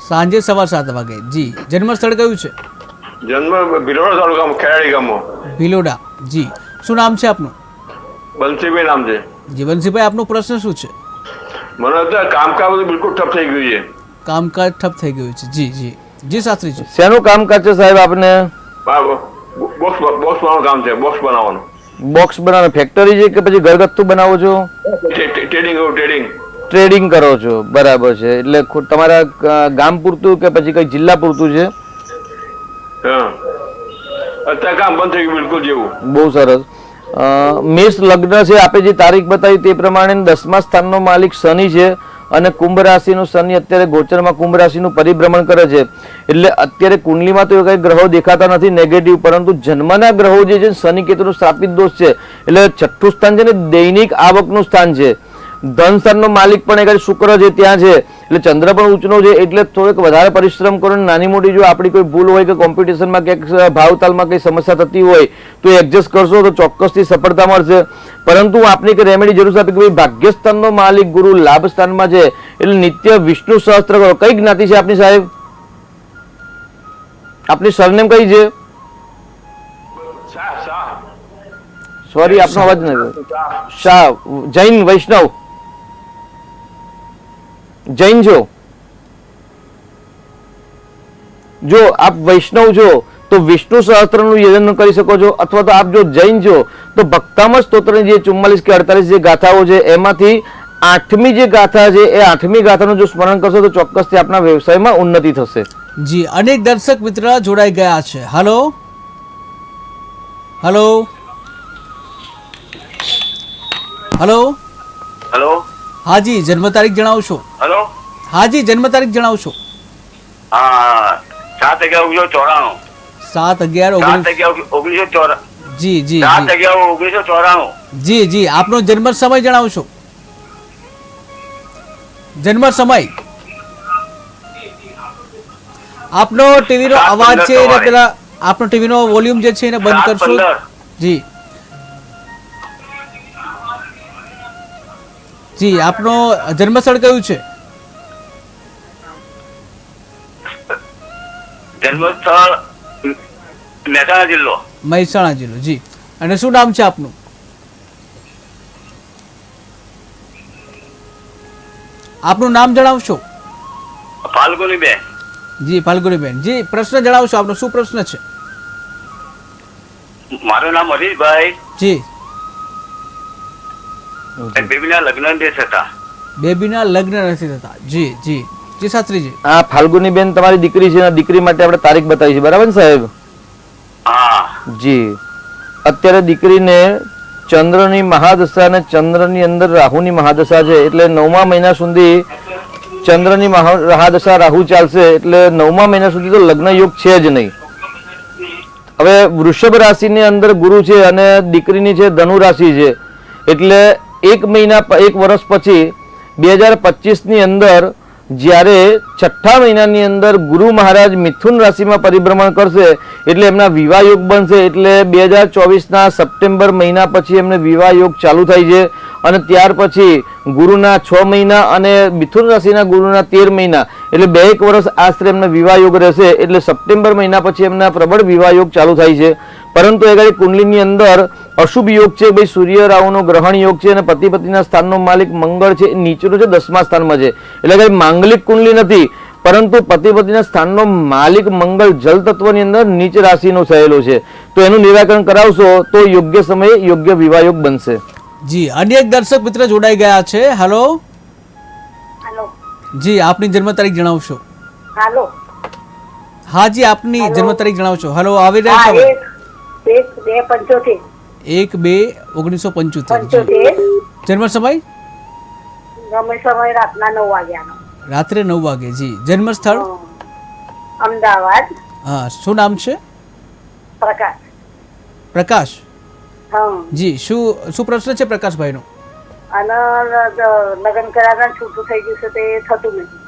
સાંજે 7:15 વાગે. જી જન્મ સ્થળ કયું છે? જન્મ ભિલોડા તાલુકામાં ખેરાડી ગામમાં. ભિલોડા. જી શું નામ છે આપનું? બંસીભાઈ નામ છે. જીવનસિંહભાઈ, આપનો પ્રશ્ન શું છે? મને અત્યારે કામકાજ બધું બિલકુલ ઠપ થઈ ગયું છે. કામકાજ ઠપ થઈ ગયું છે. જી જી જી શાસ્ત્રીજી. શેનું કામકાજ છે સાહેબ આપને? બોક્સ બનાવવાનું કામ છે. બોક્સ બનાવવાનું. બોક્સ બનાવવાનું ફેક્ટરી છે કે પછી ઘરગથ્થુ બનાવો છો? ટ્રેડિંગ કરો છો, બરાબર છે. એટલે તમારા ગામ પૂરતું કે પછી કઈ જિલ્લા પૂરતું છે? હા, અત્યારે કામ બંધ થઈ ગયું બિલકુલ જેવું. બહુ સરસ. મેષ લગ્ન છે, આપે જે તારીખ બતાવી તે પ્રમાણે 10મા સ્થાનનો માલિક શનિ છે, અને કુંભ રાશિનું શનિ અત્યારે ગોચરમાં કુંભ રાશિનું પરિભ્રમણ કરે છે. એટલે અત્યારે કુંડલીમાં તો કઈ ગ્રહો દેખાતા નથી નેગેટિવ, પરંતુ જન્મના ગ્રહો જે છે શનિ કેતુનો સ્થાપિત દોષ છે. એટલે 6થું સ્થાન છે ને દૈનિક આવકનું સ્થાન છે. ધન સ્થાનનો માલિક પણ એક શુક્ર છે ત્યાં છે. એટલે ચંદ્ર પણ ઊંચનો છે. એટલે થોડોક વધારે પરિશ્રમ કરો, નાની મોટી જો આપણી કોઈ ભૂલ હોય કે કોમ્પિટિશનમાં ક્યાંક ભાવતાલમાં કઈ સમસ્યા થતી હોય તો એડજસ્ટ કરશો તો ચોક્કસથી સફળતા મળશે. પરંતુ આપની એક રેમેડી જરૂર છે કે ભાઈ ભાગ્યસ્થાનનો માલિક ગુરુ લાભ સ્થાનમાં છે, એટલે નિત્ય વિષ્ણુ સહસ્ત્ર કરો. કઈ જ્ઞાતિ છે આપની સાહેબ? આપની સરનેમ કઈ છે? સોરી આપનો અવાજ નથી. શાહ. જૈન, વૈષ્ણવ? જૈન છો? જો આપ વૈષ્ણવ છો તો વિષ્ણુ સહસ્ત્રનું યજન કરી શકો છો, અથવા તો આપ જો જૈન છો તો ભક્તામૃત સ્તોત્રની જે 44 કે 48 જે ગાથાઓ છે એમાંથી 8મી જે ગાથા છે એ 8મી ગાથાનું જો સ્મરણ કરશો તો ચોક્કસથી આપના વ્યવસાયમાં ઉન્નતિ થશે. જી અનેક દર્શક મિત્ર જોડાઈ ગયા છે. હેલો હલો હલો હેલો હાજી જન્મ તારીખ જણાવશો? હેલો હાજી જન્મ તારીખ જણાવશો? હા 7/11/1994 7/11/1994. 7/11/1994 જી જી જી 7/11/1994 જી જી આપનો જન્મ સમય જણાવશો? જન્મ સમય આપનો ટીવીનો અવાજ છે એને પેલા આપનો ટીવીનો વોલ્યુમ જે છે એને બંધ કરશો? 7/15 જી જી આપનો જન્મસ્થળ કયું છે? જન્મસ્થળ મહેસાણા જિલ્લો. મહેસાણા જિલ્લો. જી અને શું નામ છે આપનું? આપનું નામ જણાવશો? ફાલ્ગુનીબેન. જી ફાલ્ગુનીબેન. જી પ્રશ્ન જણાવશો આપનો શું પ્રશ્ન છે? મારું નામ હરીશભાઈ. જી બેબીના લગ્ન નથી થતા. બેબીના લગ્ન નથી થતા. જી જી જી શાસ્ત્રીજી. હા ફાલ્ગુનીબેન તમારી દીકરી છે, દીકરી માટે આપણે તારીખ બતાવી છે, બરાબર ને સાહેબ? હા જી અત્યારે દીકરીને ચંદ્રની મહાદશા અને ચંદ્રની અંદર રાહુની મહાદશા છે, એટલે 9મા મહિના સુધી ચંદ્રની મહાદશા રાહુ ચાલશે, એટલે 9મા મહિના સુધી તો લગ્ન યોગ છે જ નહીં. હવે વૃષભ રાશિની અંદર ગુરુ છે અને દીકરીની છે ધનુ રાશિ છે, એટલે 1 વર્ષ પછી 2025 ની અંદર જ્યારે 6ઠા મહિનાની અંદર ગુરુ મહારાજ મિથુન રાશિમાં પરિભ્રમણ કરશે એટલે એમના વિવાહ યોગ બનશે. એટલે 2024ના સપ્ટેમ્બર મહિના પછી એમને વિવાહ યોગ ચાલુ થાય છે અને ત્યાર પછી ગુરુના 6 મહિના અને મિથુન રાશિના ગુરુના 13 મહિના એટલે 2 વર્ષ આશરે એમના વિવાહ યોગ રહેશે. એટલે સપ્ટેમ્બર મહિના પછી એમના પ્રબળ વિવાહ યોગ ચાલુ થાય છે. પરંતુ એ કુંડલીની અંદર અશુભ યોગ છે ભાઈ, સૂર્ય રાહુનો ગ્રહણ યોગ છે અને પતિ પત્નીના સ્થાનનો માલિક મંગળ છે, નીચેનો છે 10મા સ્થાનમાં છે. એટલે કઈ માંગલિક કુંડલી નથી, પરંતુ પતિ પત્નીના સ્થાનનો માલિક મંગળ જલ તત્વની અંદર નીચ રાશિનો થયેલો છે. તો એનું નિરાકરણ કરાવશો તો યોગ્ય સમયે યોગ્ય વિવાહ યોગ બનશે. જી અન્ય એક દર્શક મિત્ર જોડાઈ ગયા છે. હેલો હાલો જી આપની જન્મ તારીખ જણાવશો? હાલો હાજી આપની જન્મ તારીખ જણાવશો? હેલો આવી રહ્યા હા છો? 1/2/75 1/2/1975. જન્મ સમય ગમે સમય રાતના 9 વાગ્યાનો. રાત્રે 9 વાગે. જી જન્મ સ્થળ? અમદાવાદ. હા શું નામ છે? પ્રકાશ. પ્રકાશ. હા જી શું શું પ્રશ્ન છે પ્રકાશભાઈનો? અને લગ્ન કરાવવાનું છૂટું થઈ ગયું છે તે થતું નથી.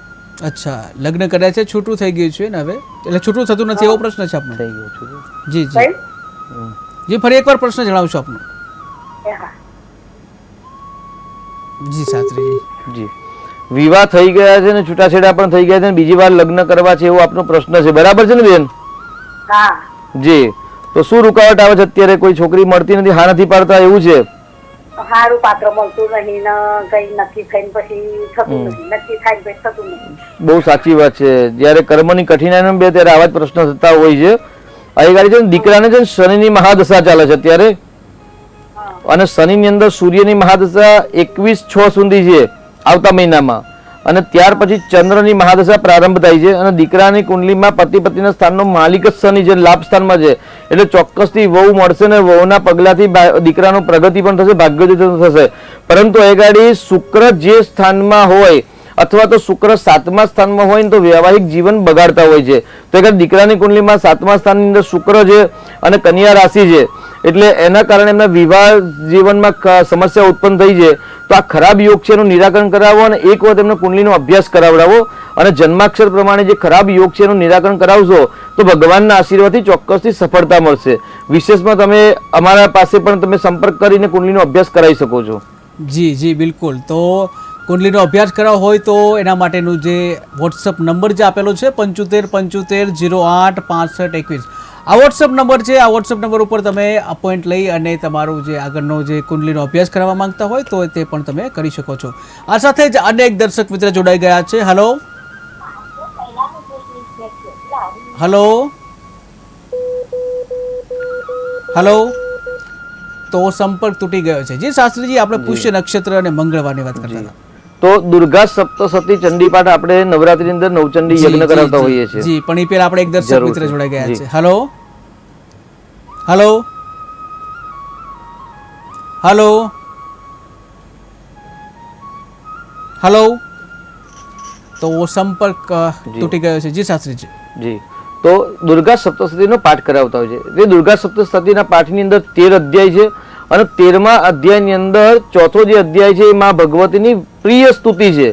અચ્છા લગ્ન કર્યા છે, છૂટું થઈ ગયું છે ને હવે, એટલે છૂટું થતું નથી એવો પ્રશ્ન છે આપનો? થઈ ગયું છે. જી જી ભાઈ જી ફરી એકવાર પ્રશ્ન જણાવશો આપનો? હા જી શાસ્ત્રીજી. જી વિવાહ થઈ ગયા છે ને છૂટાછેડા પણ થઈ ગયા છે ને બીજી વાર લગ્ન કરવા છે એવો આપનો પ્રશ્ન છે, બરાબર છે ને બેન? હા જી તો શું રૂકાવટ આવે છે અત્યારે? કોઈ છોકરી મળતી નથી, હા નથી પાડતા એવું છે? સારું પાત્ર મળતું નહીં ને કઈ નક્કી થઈને પછી થતું નથી, નક્કી થાય પછી થતું નથી. બહુ સાચી વાત છે. જ્યારે કર્મની કઠિનાઈ બે ત્યારે આવા જ પ્રશ્ન થતા હોય છે. અહીં ગાડી છે ને દીકરાને છે ને શનિની મહાદશા ચાલે છે અત્યારે, અને શનિની અંદર સૂર્યની મહાદશા 21/6 સુધી છે આવતા મહિનામાં, અને ત્યાર પછી ચંદ્રની મહાદશા પ્રારંભ થાય છે. અને દીકરાની કુંડલીમાં પતિ પત્નીના સ્થાનનો માલિક જ શનિ છે, લાભ સ્થાનમાં છે, એટલે ચોક્કસથી વહુ મળશે ને વહુના પગલાથી દીકરાનો પ્રગતિ પણ થશે, ભાગ્યોદય થશે. પરંતુ એ ગાડી શુક્ર જે સ્થાનમાં હોય અથવા તો શુક્ર 7મા સ્થાનમાં હોય ને તો વૈવાહિક જીવન બગાડતા હોય છે. તો એ દીકરાની કુંડલીમાં 7મા સ્થાનની અંદર શુક્ર છે અને કન્યા રાશિ છે, એટલે એના કારણે એમના વિવાહ જીવનમાં સમસ્યા ઉત્પન્ન થઈ છે. તો આ ખરાબ યોગ છે એનું નિરાકરણ કરાવો અને એક વખત એમને કુંડલીનો અભ્યાસ કરાવડાવો અને જન્માક્ષર પ્રમાણે જે ખરાબ યોગ છે એનું નિરાકરણ કરાવશો તો ભગવાનના આશીર્વાદથી ચોક્કસથી સફળતા મળશે. વિશેષમાં તમે અમારા પાસે પણ તમે સંપર્ક કરીને કુંડલીનો અભ્યાસ કરાવી શકો છો. જી જી બિલકુલ. તો કુંડલીનો અભ્યાસ કરાવવો હોય તો એના માટેનું જે વોટ્સઅપ નંબર જે આપેલો છે 7575086521, આ વોટ્સઅપ નંબર છે. આ વોટ્સઅપ નંબર ઉપર તમે અપોઇન્ટ લઈ અને તમારું જે આગળનો જે કુંડલીનો અભ્યાસ કરવા માંગતા હોય તો તે પણ તમે કરી શકો છો. આ સાથે જ અનેક દર્શક મિત્ર જોડાઈ ગયા છે. હલો હલો હલો તો સંપર્ક તૂટી ગયો છે. જી શાસ્ત્રીજી આપણે પુષ્ય નક્ષત્ર અને મંગળવારની વાત કરતા હતા. તો દુર્ગા સપ્તસતી ચંડીપાઠ આપણે નવરાત્રીની અંદર નવચંડી યજ્ઞ કરાવતા હોઈએ છીએ. જી પણ એ પહેલા આપણે એક દર્શક મિત્ર જોડાઈ ગયા છે. હલો હલો હલો હલો, તો સંપર્ક તૂટી ગયો છે. જી શાસ્ત્રીજી. જી, તો દુર્ગા સપ્તશતીનો પાઠ કરાવતા હોય છે. તે દુર્ગા સપ્તશતીના પાઠની અંદર 13 અધ્યાય છે અને 13મા અધ્યાયની અંદર ચોથો જે અધ્યાય છે એ માં ભગવતીની પ્રિય સ્તુતિ છે.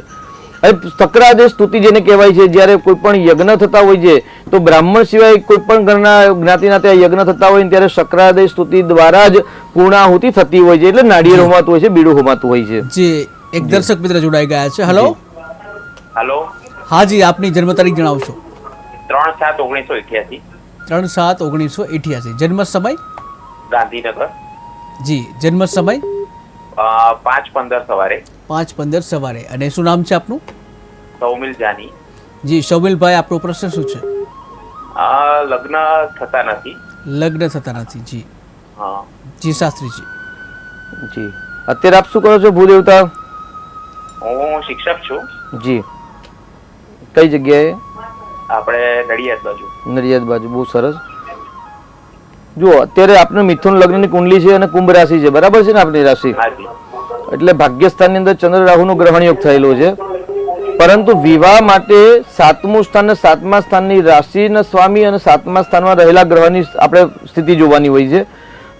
સક્રાદેશ સ્તુતિ જેને કહેવાય છે. જ્યારે કોઈ પણ યજ્ઞ થતા હોય છે તો બ્રાહ્મણ સિવાય કોઈ પણ ઘરના જ્ઞાતિના ત્યાં યજ્ઞ થતા હોય ત્યારે સક્રાદેશ સ્તુતિ દ્વારા જ પૂર્ણાહુતિ થતી હોય છે. એટલે નાળિયેર હોમાતું હોય છે, બીડું હોમાતું હોય છે. જી, એક દર્શક મિત્ર જોડાઈ ગયા છે. હલો. હેલો, હાજી, આપની જન્મ તારીખ જણાવશો? 3/7/1988, 3/7/1988. જન્મ સમય? ગાંધીનગર. જી, જન્મ સમય? 5:15 સવારે. 5:15 સવારે. અને શું નામ છે આપનું? સૌમિલ જાની. જી સૌમિલભાઈ, આપણો પ્રશ્ન શું છે? લગ્ન થતા નથી. લગ્ન થતા નથી. જી હા. જી શાસ્ત્રીજી. જી, અત્યારે આપ શું કરો છો ભૂદેવતા? હું શિક્ષક છું. જી, કઈ જગ્યાએ? આપણે નડિયાદ બાજુ. નડિયાદ બાજુ. બહુ સરસ. જુઓ, અત્યારે આપનું મિથુન લગ્નની કુંડલી છે અને કુંભ રાશિ છે, બરાબર છે ને આપની રાશિ? હાજી. એટલે ભાગ્યસ્થાનની અંદર ચંદ્ર રાહુનું ગ્રહણ યોગ થયેલો છે. પરંતુ વિવાહ માટે 7મું સ્થાન અને 7મા સ્થાનની રાશિના સ્વામી અને 7મા સ્થાનમાં રહેલા ગ્રહની આપણે સ્થિતિ જોવાની હોય છે.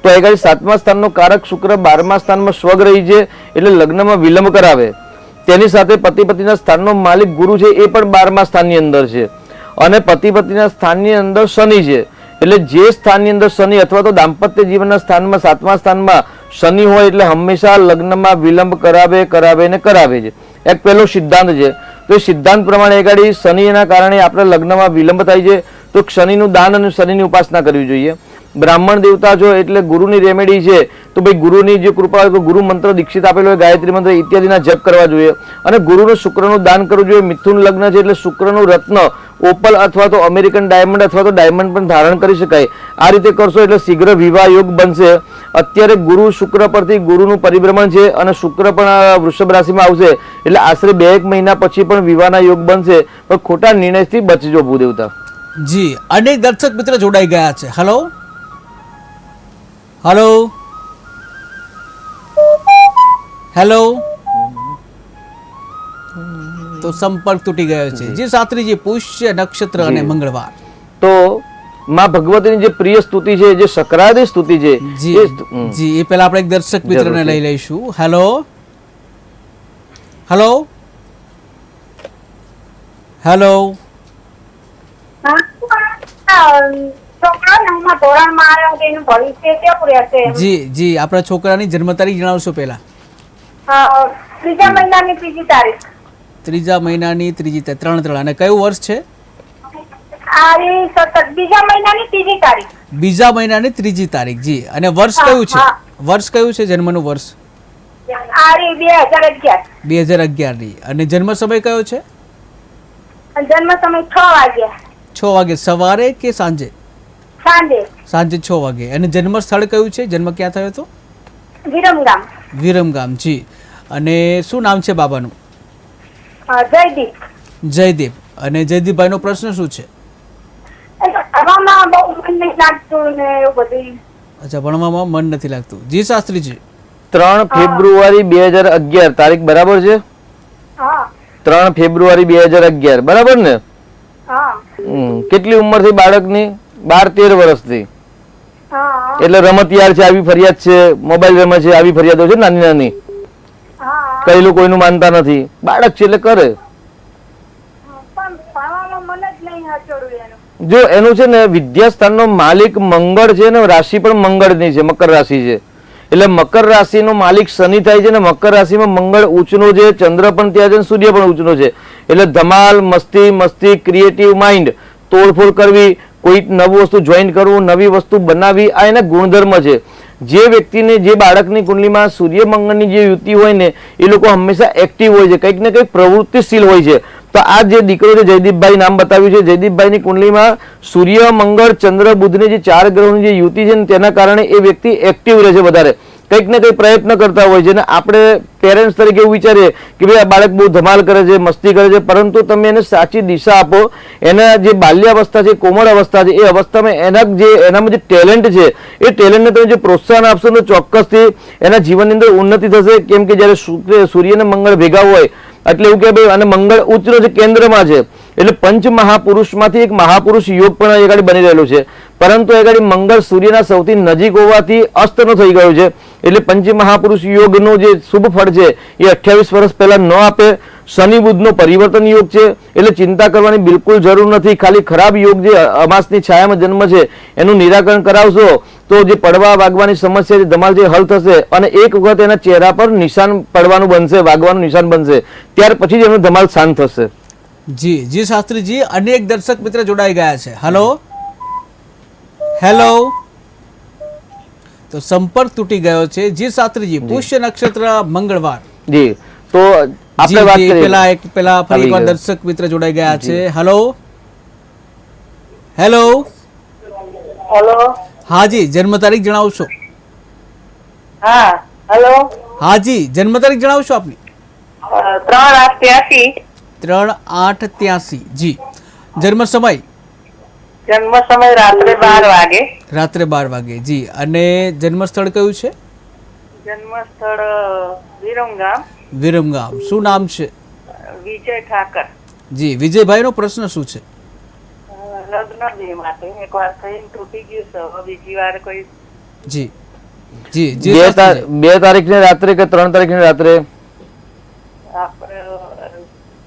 તો આગળ 7મા સ્થાનનો કારક શુક્ર 12મા સ્થાનમાં સ્વગ્રહી છે, એટલે લગ્નમાં વિલંબ કરાવે. તેની સાથે પતિ પત્નીના સ્થાનનો માલિક ગુરુ છે, એ પણ 12મા સ્થાનની અંદર છે. અને પતિ પત્નીના સ્થાનની અંદર શનિ છે. એટલે જે સ્થાનની અંદર શનિ અથવા તો દાંપત્ય જીવનના સ્થાનમાં 7મા સ્થાનમાં શનિ હોય એટલે હંમેશા લગ્નમાં વિલંબ કરાવે ને કરાવે છે. એક પહેલો સિદ્ધાંત છે. તો એ સિદ્ધાંત પ્રમાણે એગાડી શનિના કારણે આપણે લગ્નમાં વિલંબ થાય છે. તો શનિનું દાન અને શનિની ઉપાસના કરવી જોઈએ. બ્રાહ્મણ દેવતા છો એટલે ગુરુની રેમેડી છે. તો ભાઈ ગુરુની જે કૃપા હોય તો ગુરુ મંત્ર દીક્ષિત આપેલો હોય, ગાયત્રી મંત્ર ઇત્યાદિના જપ કરવા જોઈએ. અને ગુરુનું શુક્રનું દાન કરવું જોઈએ. મિથુન લગ્ન છે એટલે શુક્રનું રત્ન ઓપલ અથવા તો અમેરિકન ડાયમંડ અથવા તો ડાયમંડ પણ ધારણ કરી શકાય. આ રીતે કરશો એટલે શીઘ્ર વિવાહ યોગ બનશે. અત્યારે ગુરુ શુક્ર પરથી ગુરુનું પરિભ્રમણ છે અને શુક્ર પણ વૃષભ રાશિમાં આવશે. એટલે આશરે 2-1 મહિના પછી પણ વિવાહના યોગ બનશે. પણ ખોટા નિર્ણયથી બચજો ભૂદેવતા. જી, અનેક દર્શક મિત્ર જોડાઈ ગયા છે. હલો હલો હેલો, તો સંપર્ક તૂટી ગયો છે. જી શાસ્ત્રીજી, પુષ્ય નક્ષત્ર અને મંગળવાર. તો માં ભગવતીની જે પ્રિય સ્તુતિ છે, જે સક્રાદેશ સ્તુતિ છે, જી એ પહેલા આપણે એક દર્શક મિત્રને લઈ લઈશું. Hello hello hello. જી જી, આપણા છોકરાની જન્મ તારીખ જણાવશો પહેલા? 3જા મહિનાની 3જી તારીખ. 3જા મહિનાની 3જી તારીખ. 3/3. અને કયું વર્ષ છે? બીજા મહિનાની 3જી તારીખ. બીજા મહિનાની 3જી તારીખ. જી, અને વર્ષ કયું છે? વર્ષ કયું છે? જન્મનું વર્ષ? 2011 ની. અને જન્મ સમય કયો છે? જન્મ સમય 6 વાગ્યા. 6 વાગે. સવારે કે સાંજે? સાંજે. સાંજે 6 વાગે. અને જન્મ સ્થળ કયું છે? જન્મ ક્યાં થયો હતો? વિરમગામ. વિરમગામ. જી, અને શું નામ છે બાબાનું? જયદીપ. જયદીપ. અને જયદીપભાઈનો પ્રશ્ન શું છે? ભણવામાં બહુ મન નથી લાગતું ને એવું બધું. અચ્છા, ભણવામાં મન નથી લાગતું. જી શાસ્ત્રીજી. 3 ફેબ્રુઆરી 2011 તારીખ બરાબર છે? હા. 3 ફેબ્રુઆરી 2011 બરાબર ને? હા. કેટલી ઉંમર થઈ બાળકની? 12-13 વર્ષથી. હા. એટલે રમતિયાર છે, આવી ફરિયાદ છે, મોબાઈલ રમે છે, આવી ફરિયાદો છે નાની નાની. હા. કઈ લોકો કોઈનું માનતા નથી. બાળક છે એટલે કરે. પણ ભણવામાં મન જ નહીં હચોડું એનું. જો એનું છે ને વિદ્યાસ્થાનનો માલિક મંગળ છે ને રાશિ પણ મંગળની છે, મકર રાશિ છે. એટલે મકર રાશિનો માલિક શનિ થાય છે ને મકર રાશિમાં મંગળ ઉચ્ચનો છે, ચંદ્ર પણ ત્યાં છે, સૂર્ય પણ ઉચ્ચનો છે. એટલે ધમાલ, મસ્તી, ક્રિએટિવ માઇન્ડ, તોડફોડ કરવી, કોઈ નવું વસ્તુ જોઈન કરવું, નવી વસ્તુ બનાવવી, આ એના ગુણધર્મ છે. જે વ્યક્તિને જે બાળકની કુંડલીમાં સૂર્ય મંગળની જે યુતિ હોય ને એ લોકો હંમેશા એક્ટિવ હોય છે, કંઈક ને કંઈક પ્રવૃત્તિશીલ હોય છે. તો આ જે દીકરો છે જયદીપભાઈ નામ બતાવ્યું છે, જયદીપભાઈની કુંડલીમાં સૂર્ય મંગળ ચંદ્ર બુધની જે 4 ગ્રહોની જે યુતિ છે ને તેના કારણે એ વ્યક્તિ એક્ટિવ રહે છે વધારે. કંઈક ને કંઈક પ્રયત્ન કરતા હોય છે અને આપણે પેરેન્ટ્સ તરીકે એવું વિચારીએ કે ભાઈ આ બાળક બહુ ધમાલ કરે છે, મસ્તી કરે છે, પરંતુ તમે એને સાચી દિશા આપો, એના જે બાલ્યાવસ્થા છે, કોમળ અવસ્થા છે, એ અવસ્થામાં એનામાં જે ટેલેન્ટ છે એ ટેલેન્ટને તમે જે પ્રોત્સાહન આપશો તો ચોક્કસથી એના જીવનની અંદર ઉન્નતિ થશે. કેમ કે જ્યારે સૂર્ય અને મંગળ ભેગા હોય એટલે એવું કે ભાઈ, અને મંગળ ઉચ્ચનો જે કેન્દ્રમાં છે એટલે પંચ મહાપુરુષમાંથી એક મહાપુરુષ યોગ પણ એ ગાડી બની રહેલો છે, પરંતુ એ ગાડી મંગળ સૂર્યના સૌથી નજીક હોવાથી અસ્તનો થઈ ગયો છે. એટલે પંચ મહાપુરુષ યોગનો જે શુભ ફળ છે એ 28 વર્ષ પહેલા ન આપે. શનિ બુધનો પરિવર્તન યોગ છે એટલે ચિંતા કરવાની બિલકુલ જરૂર નથી. ખાલી ખરાબ યોગ જે અમાસની છાયામાં જન્મ છે એનું નિરાકરણ કરાવશો તો જે પડવા વાગવાની સમસ્યા છે ધમાલ જે હલ થશે અને એક વખત એના ચહેરા પર નિશાન પડવાનું બનશે, વાગવાનું નિશાન બનશે, ત્યાર પછી જ એનું ધમાલ શાંત થશે. જી જી શાસ્ત્રીજી, અનેક દર્શક મિત્ર જોડાઈ ગયા છે. હેલો હેલો, તો સંપર્ક તૂટી ગયો છે. જી શાસ્ત્રીજી, પુષ્ય નક્ષત્ર મંગળવાર. જી, તો આપણે વાત કરીએ પેલા ફરી એકવાર દર્શક મિત્ર જોડાઈ ગયા છે. Hello hello. હેલો. હાજી, જન્મ તારીખ જણાવશો? હા. હેલો. હાજી, જન્મ તારીખ જણાવશો આપની? 3/8/83. 3/8/83. જી. જન્મ સમય? જન્મ સમય રાત્રે 12 વાગે. રાત્રે 12 વાગે. જી. અને જન્મ સ્થળ કયું છે? જન્મ સ્થળ વિરમગામ. વિરમગામ. શું નામ છે? વિજય ઠાકર. જી. વિજયભાઈ નો પ્રશ્ન શું છે? લગ્ન બી માટે એકવાર થઈને તૂટી ગયું છે, હવે બીજી વાર કોઈ. જી જી જી. 2 તારીખને રાત્રે કે 3 તારીખને રાત્રે? આપણે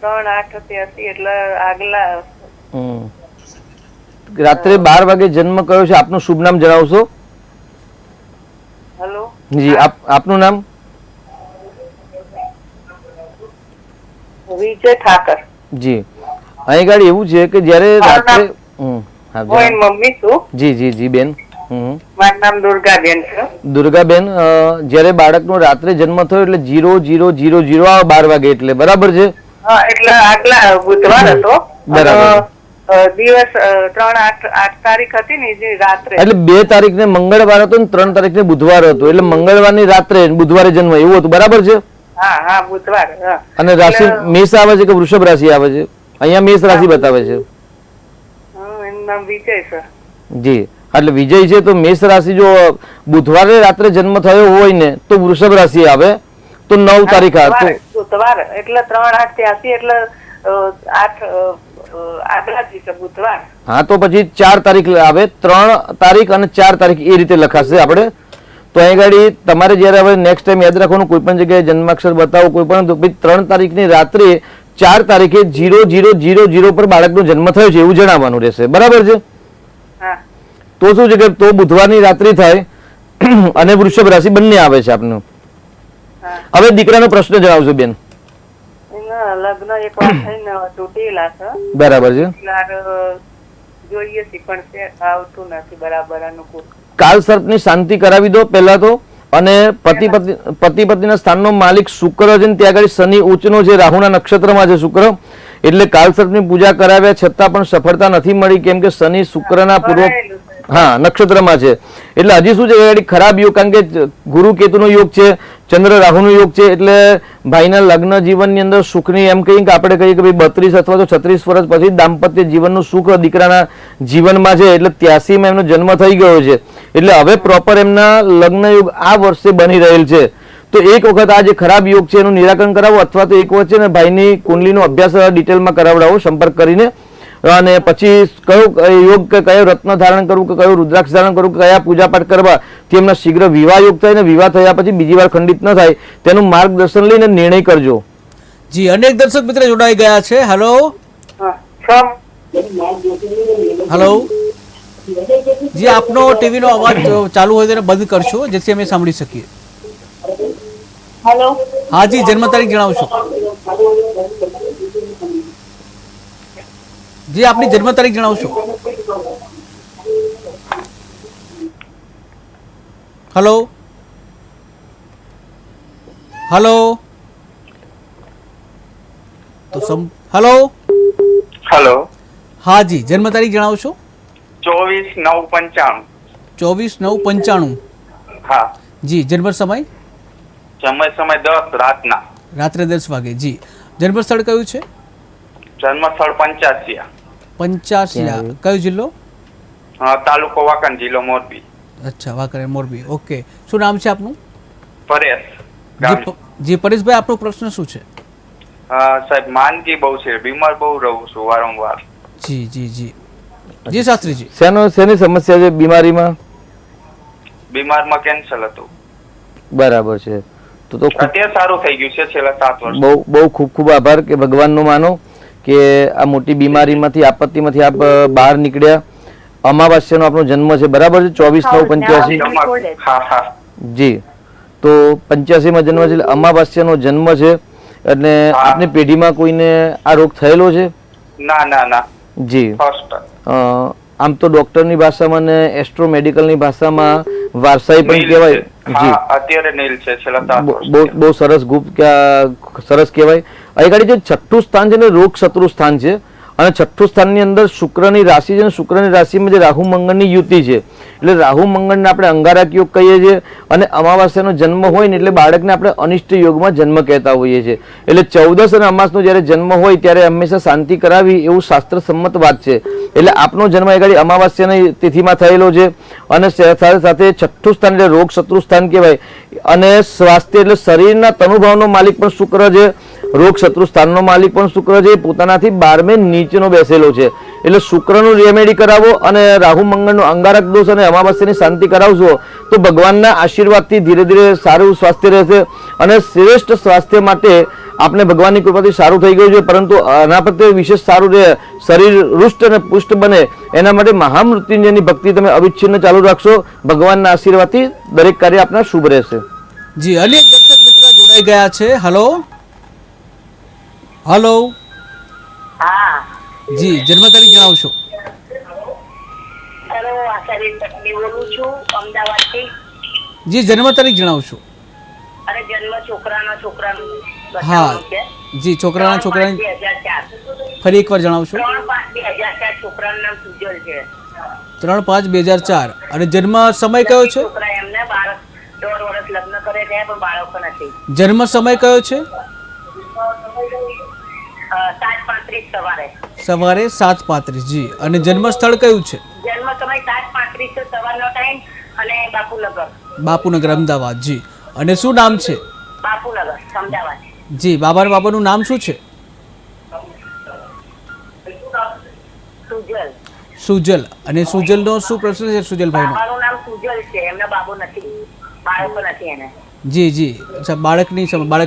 3/8/83 એટલે આગલા રાત્રે 12 વાગે જન્મ કયો છે? આપનું શુભ નામ જણાવશો? હેલો. જી, આપનું નામ? વિજય ઠાકર. જી. અહીં ગાડી એવું છે કે જ્યારે રાત્રે હું એની મમ્મી છું. જી જી જી બેન. મારું નામ દુર્ગાબેન છે. દુર્ગાબેન, જ્યારે બાળકનો રાત્રે જન્મ થયો એટલે 00:00 12 વાગે એટલે બરાબર છે? હા, એટલે આગલા બુધવાર હતો. બરાબર. દિવસ 3/8 તારીખ હતી ને જે રાત્રે. એટલે 2 તારીખને મંગળવાર હતો ને 3 તારીખને બુધવાર હતો, એટલે મંગળવારની રાત્રે બુધવારે જન્મ એવું હતું, બરાબર છે? હા હા, બુધવાર. અને રાશિ મેષ આવે છે કે વૃષભ રાશિ આવે છે? અહીંયા મેષ રાશિ બતાવે છે. એનું નામ વિજય છે. જી, એટલે વિજય છે તો મેષ રાશિ જો બુધવારે રાત્રે જન્મ થયો હોય ને તો વૃષભ રાશિ આવે, તો 9 તારીખ આવે. બુધવાર એટલે 3/8/83 એટલે 8 આગલા દિવસે બુધવાર. હા, તો પછી 4 તારીખ આવે. 3 તારીખ અને 4 તારીખ એ રીતે લખાશે આપણે. તો અહીં ગાડી તમારે જયારે હવે નેક્સ્ટ ટાઈમ યાદ રાખવાનું, કોઈ પણ જગ્યાએ જન્માક્ષર બતાવો કોઈ પણ, તો 3 તારીખની રાત્રે 4 તારીખે 00:00 પર બાળકનો જન્મ થયો છે એવું જણાવવાનું રહેશે, બરાબર છે? તો શું છે કે તો બુધવારની રાત્રિ થાય અને વૃષભ રાશિ બંને આવે છે આપનું. હવે દીકરાનો પ્રશ્ન જણાવજો બેન. લગ્ન એક વાર થઈને તૂટેલા છે. બરાબર છે. જોઈએ છે પણ તે આવતું નથી બરાબર અનુકૂળ. કાલ સર્પની શાંતિ કરાવી દો પહેલા તો. અને પતિ પત્નીના સ્થાનનો માલિક શુક્ર છે ને ત્યાં આગળ શનિ ઉચ્ચનો છે, રાહુના નક્ષત્રમાં છે શુક્ર, એટલે કાલ સર્પની પૂજા કરાવ્યા છતાં પણ સફળતા નથી મળી, કેમ કે શનિ શુક્રના પૂર્વ નક્ષત્રમાં છે. એટલે હજી શું છે ખરાબ યોગ, કારણ કે ગુરુ કેતુનો યોગ છે, ચંદ્ર રાહુનો યોગ છે, એટલે ભાઈના લગ્ન જીવનની અંદર સુખની એમ કહીએ કે આપણે કહીએ કે ભાઈ 32 અથવા તો 36 વર્ષ પછી દાંપત્ય જીવનનું સુખ દીકરાના જીવનમાં છે. એટલે 83માં એમનો જન્મ થઈ ગયો છે, એટલે હવે પ્રોપર એમના લગ્ન યોગ આ વર્ષે બની રહેલ છે. તો એક વખત આ જે ખરાબ યોગ છે એનું નિરાકરણ કરાવો, અથવા તો એક વખત છે ને ભાઈની કુંડલીનો અભ્યાસ ડિટેલમાં કરાવડાવો સંપર્ક કરીને, અને પછી કયો યોગ કે કયો રત્ન ધારણ કરવું કે કયો રુદ્રાક્ષ ધારણ કરવું કે કયા પૂજા પાઠ કરવા થી એમના શીઘ્ર વિવાહ યોગ થાય ને વિવાહ થયા પછી બીજી વાર ખંડિત ન થાય તેનું માર્ગદર્શન લઈને નિર્ણય કરજો. જી, અનેક દર્શક મિત્ર જોડાઈ ગયા છે. Hello hello. જી, આપનો ટીવી નો અવાજ ચાલુ હોય તો બંધ કરશો જેથી અમે સાંભળી શકીએ. હેલો. હા જી, જન્મ તારીખ જણાવશો? જી, આપની જન્મ તારીખ જણાવશો? Hello hello. તો હેલો. હેલો. હા જી, જન્મ તારીખ જણાવશો? 24/9/95. 24/9/95. હા. જી જન્મ સમય સમય 10 રાતના. રાત્રે 10 વાગે. જી જન્મ સ્થળ કયું છે? જન્મ સ્થળ પંચાસિયા, પંચાસિયા. કયો જિલ્લો? તાલુકો વાંકાનેર, જિલ્લો મોરબી. અચ્છા, વાંકાનેર મોરબી. ઓકે, શું નામ છે આપનું? પરેશ જી ગામ. જી પરેશભાઈ, આપનો પ્રશ્ન શું છે? સાહેબ માંદગી બહુ છે, બીમાર બહુ રહું છું વારંવાર. જી જી જી જી શાસ્ત્રીજી. શેની સમસ્યા છે બીમારીમાં? બીમારમાં કેન્સર હતું. બરાબર છે. તો ખૂબ અત્યારે સારું થઈ ગયું છે છેલ્લા 7 વર્ષ. બહુ ખૂબ ખૂબ આભાર કે ભગવાનનો માનો કે આ મોટી બીમારીમાંથી આપત્તિમાંથી આપ બહાર નીકળ્યા. અમાવાસ્યાનો આપનો જન્મ છે, બરાબર છે? 24/9/85. હા હા. જી, તો 85 માં જન્મ છે એટલે અમાવાસ્યાનો જન્મ છે. એટલે આપની પેઢીમાં કોઈને આ રોગ થયેલો છે? ના ના ના, જી. ફર્સ્ટ. આમ તો ડોક્ટરની ભાષામાં ને એસ્ટ્રો મેડિકલની ભાષામાં વારસાઈ પણ કહેવાય. જી, અત્યારે નીલ છે છેલ્લા 7 વર્ષ. બહુ સરસ સરસ કહેવાય. અહીં ગાડી જે છઠ્ઠું સ્થાન છે ને રોગ શત્રુ સ્થાન છે, અને છઠ્ઠું સ્થાનની અંદર શુક્રની રાશિ છે, અને શુક્રની રાશિમાં જે રાહુ મંગળની યુતિ છે, એટલે રાહુ મંગળને આપણે અંગારક યોગ કહીએ છીએ. અને અમાવાસ્યાનો જન્મ હોય ને એટલે બાળકને આપણે અનિષ્ટ યોગમાં જન્મ કહેતા હોઈએ છીએ. એટલે 14 અને અમાસનો જ્યારે જન્મ હોય ત્યારે હંમેશા શાંતિ કરાવી એવું શાસ્ત્ર સંમત વાત છે. એટલે આપનો જન્મ એ ગાડી અમાવાસ્યાની તિથિમાં થયેલો છે, અને સાથે સાથે છઠ્ઠું સ્થાન એટલે રોગ શત્રુ સ્થાન કહેવાય. અને સ્વાસ્થ્ય એટલે શરીરના તનુભાવનો માલિક પણ શુક્ર છે, રોગ શત્રુ સ્થાનનો માલિક પણ શુક્ર છે, પોતાનાથી 12મે નીચેનો બેસેલો છે. એટલે શુક્રનું રેમેડી કરાવો અને રાહુ મંગળનો અંગારક દોષ અને અમાવાસ્યાની શાંતિ કરાવશો તો ભગવાનના આશીર્વાદથી ધીરે ધીરે સારું સ્વાસ્થ્ય રહેશે. અને શ્રેષ્ઠ સ્વાસ્થ્ય માટે આપણે ભગવાનની કૃપાથી સારું થઈ ગયું છે, પરંતુ આના પ્રત્યે વિશેષ સારું રહે, શરીર રૂષ્ટ અને પુષ્ટ બને એના માટે મહામૃત્યુંજયની ભક્તિ તમે અવિચ્છિન્ન ચાલુ રાખશો. ભગવાનના આશીર્વાદથી દરેક કાર્ય આપના શુભ રહેશે. જી અનેક દર્શક મિત્ર જોડાઈ ગયા છે. Hello hello. હા. જી જન્મ તારીખ જણાવશો? હેલો, આશાબેન પત્ની બોલું છું અમદાવાદથી. જી જન્મ તારીખ જણાવશો? અને જન્મ છોકરાનો હા જી, છોકરાની 2004. ફરી એકવાર જણાવશો? 3/5/2004. છોકરાનું નામ સુજલ છે. 3/5/2004. અને જન્મ સમય કયો છે? છોકરા એમને 12 વર્ષ લગ્ન કરે છે પણ બાળકો નથી. જન્મ સમય કયો છે? 7:35 સવારે. સવારે 7:35. જી. અને જન્મ સ્થળ કયું છે? જન્મ સમય 7:35 છે સવારનો ટાઈમ, અને બાપુનગર. બાપુનગર અમદાવાદ. જી. અને શું નામ છે? બાપુનગર અમદાવાદ. જી. બાબાનું નામ શું છે? સુજલ. સુજલ. અને સુજલનો શું પ્રશ્ન છે સુજલભાઈનો? બાબાનું નામ સુજલ છે, એમના બાબુ નથી, બાળકો નથી એને. જી જી. અચ્છા, બાળક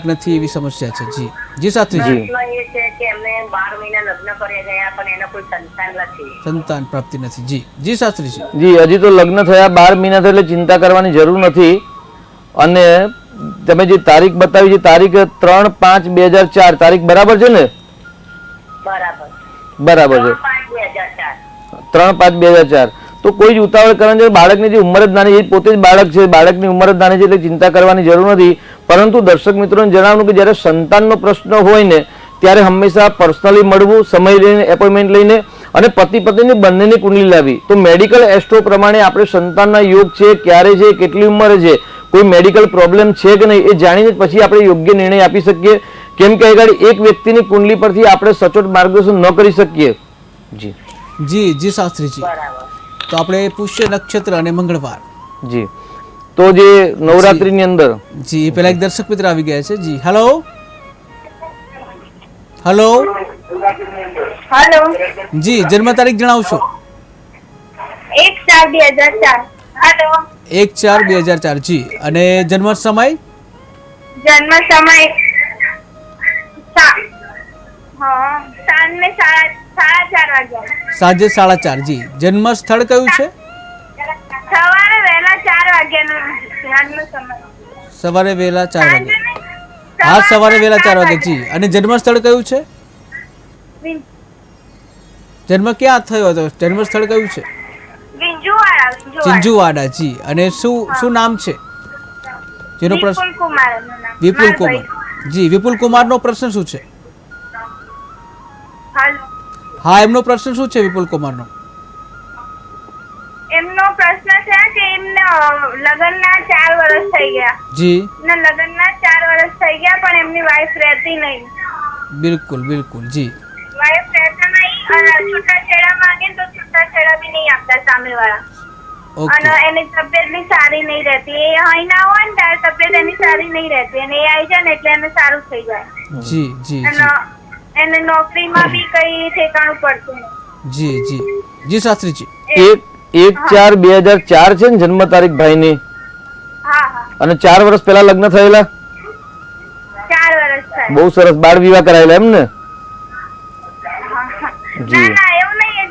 નથી એવી સમસ્યા છે. જી જી શાસ્ત્રીજી. પ્રશ્ન એ છે કે એમને 12 મહિના લગ્ન કર્યા ગયા પણ એને કોઈ સંતાન નથી. સંતાન પ્રાપ્તિ નથી. જી જી શાસ્ત્રીજી. જી, હજી તો લગ્ન થયા 12 મહિના થયા એટલે ચિંતા કરવાની જરૂર નથી. અને તમે જે તારીખ બતાવી છે તારીખ 3/5/2004 તારીખ બરાબર છે ને? બરાબર. બરાબર છે. 3/5/2004. 3/5/2004. તો કોઈ જ ઉતાવળ કરવાની જરૂર, બાળકની જે ઉંમર જ નાની છે, પોતે જ બાળક છે, બાળકની ઉંમર જ નાની છે એટલે ચિંતા કરવાની જરૂર નથી. પરંતુ દર્શક મિત્રોને જણાવવાનું કે જ્યારે સંતાનનો પ્રશ્ન હોય ને ત્યારે હંમેશા પર્સનલી મળવું, સમય લઈને એપોઇન્ટમેન્ટ લઈને, અને પતિ પત્નીની બંનેની કુંડલી લાવી. તો મેડિકલ એસ્ટ્રો પ્રમાણે આપણે સંતાનના યોગ છે, ક્યારે છે, કેટલી ઉંમરે છે, કોઈ મેડિકલ પ્રોબ્લેમ છે કે નહીં એ જાણીને પછી આપણે યોગ્ય નિર્ણય આપી શકીએ. કેમ કે આગળ એક વ્યક્તિની કુંડલી પરથી આપણે સચોટ માર્ગદર્શન ન કરી શકીએ. જી જી જી શાસ્ત્રીજી. બરાબર. તો આપણે પુષ્ય નક્ષત્ર અને મંગળવાર. જી. તો જે નવરાત્રીની અંદર જી પેલા એક દર્શક મિત્ર આવી ગયા છે. જી હેલો હેલો. હેલો. જી જન્મ તારીખ જણાવશો? 1/4/2004. હેલો. 1/4/2004. જી. અને જન્મ સમય? જન્મ સમય સાંજે 4:30 વાગ્યા. સાંજે 4:30. જી. જન્મ સ્થળ કયું છે? સવારે વહેલા 4 વાગ્યાનો સમય. સવારે વહેલા 4 વાગે. હા, સવારે વહેલા 4 વાગે. જી. અને જન્મ સ્થળ કયું છે? જન્મ ક્યાં થયો હતો? જન્મ સ્થળ કયું છે? ચિંજુવાડા. જી. અને શું નામ છે જેનો પ્રશ્ન? વિપુલ કુમાર. જી. વિપુલ કુમારનો પ્રશ્ન શું છે? હા, એમનો પ્રશ્ન શું છે વિપુલ કુમારનો? એમનો પ્રશ્ન છે કે એમના લગ્નના 4 વર્ષ થઈ ગયા જી ને લગ્નના 4 વર્ષ થઈ ગયા પણ એમની વાઈફ રહેતી નહીં. બિલકુલ બિલકુલ જી વાઈફ રહેતા નહીં અને છૂટાછેડા માંગે તો છૂટાછેડા બી નહીં આપતા સામેવાળા. ઓકે અને એની તબિયત બી સારી નહીં રહેતી. એ અહીં ના હોય ને ત્યારે તબિયત એની સારી નહીં રહેતી અને એ આવી જાય ને એટલે એને સારું થઈ જાય. જી જી અને જી એને નોકરીમાં બી કઈ ઠેકાણું પડતું નહીં. જી જી જી શાસ્ત્રીજી 1/4/2004 છે ને જન્મ તારીખ ભાઈની, હા હા અને 4 વર્ષ પહેલા લગ્ન થયેલા. 4 વર્ષ થાય. બહુ સરસ, બાળ વિવાહ કરાયેલા એમ ને? ના ના એવું નહીં.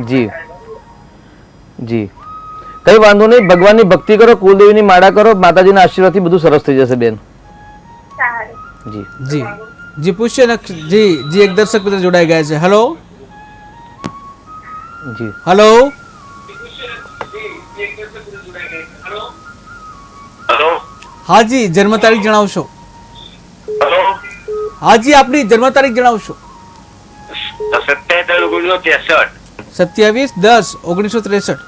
જી જી કઈ વાંધો નહીં, ભગવાનની ભક્તિ કરો, કુલદેવીની માળા કરો, માતાજીના આશીર્વાદથી બધું સરસ થઈ જશે બેન. સારું. જી જી જી પૂછ્ય જી જી એક દર્શક મિત્ર જોડાઈ ગયા છે. હેલો જી હેલો હેલો હાજી જન્મ તારીખ જણાવશો? હેલો હાજી આપની જન્મ તારીખ જણાવશો? 27/1963. 27/10/1963.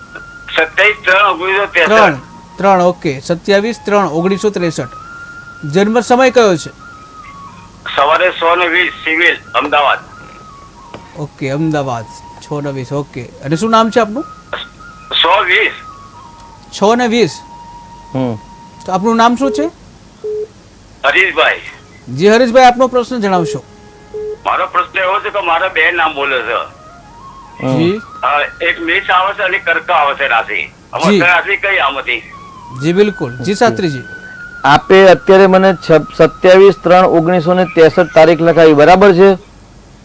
27/3/1963. 3 ઓકે 27/3/1963. જન્મ સમય કયો છે? સવારે 6:20 civil Ahmedabad. Okay Ahmedabad 6:20 okay. અને શું નામ છે આપનું? 6:20. 6:20. તો આપનું નામ શું છે? હરીશભાઈ. જી હરીશભાઈ આપનો પ્રશ્ન જણાવશો? મારો પ્રશ્ન એવો છે કે મારા બે નામ બોલે છે. જી એક મેષ આવે છે અને કર્ક આવે છે રાશિ. જી. અમારી રાશિ કઈ આમાંથી? જી બિલકુલ જી શાસ્ત્રીજી. આપે અત્યારે મને 27/3/1963 તારીખ લખાવી, બરાબર છે?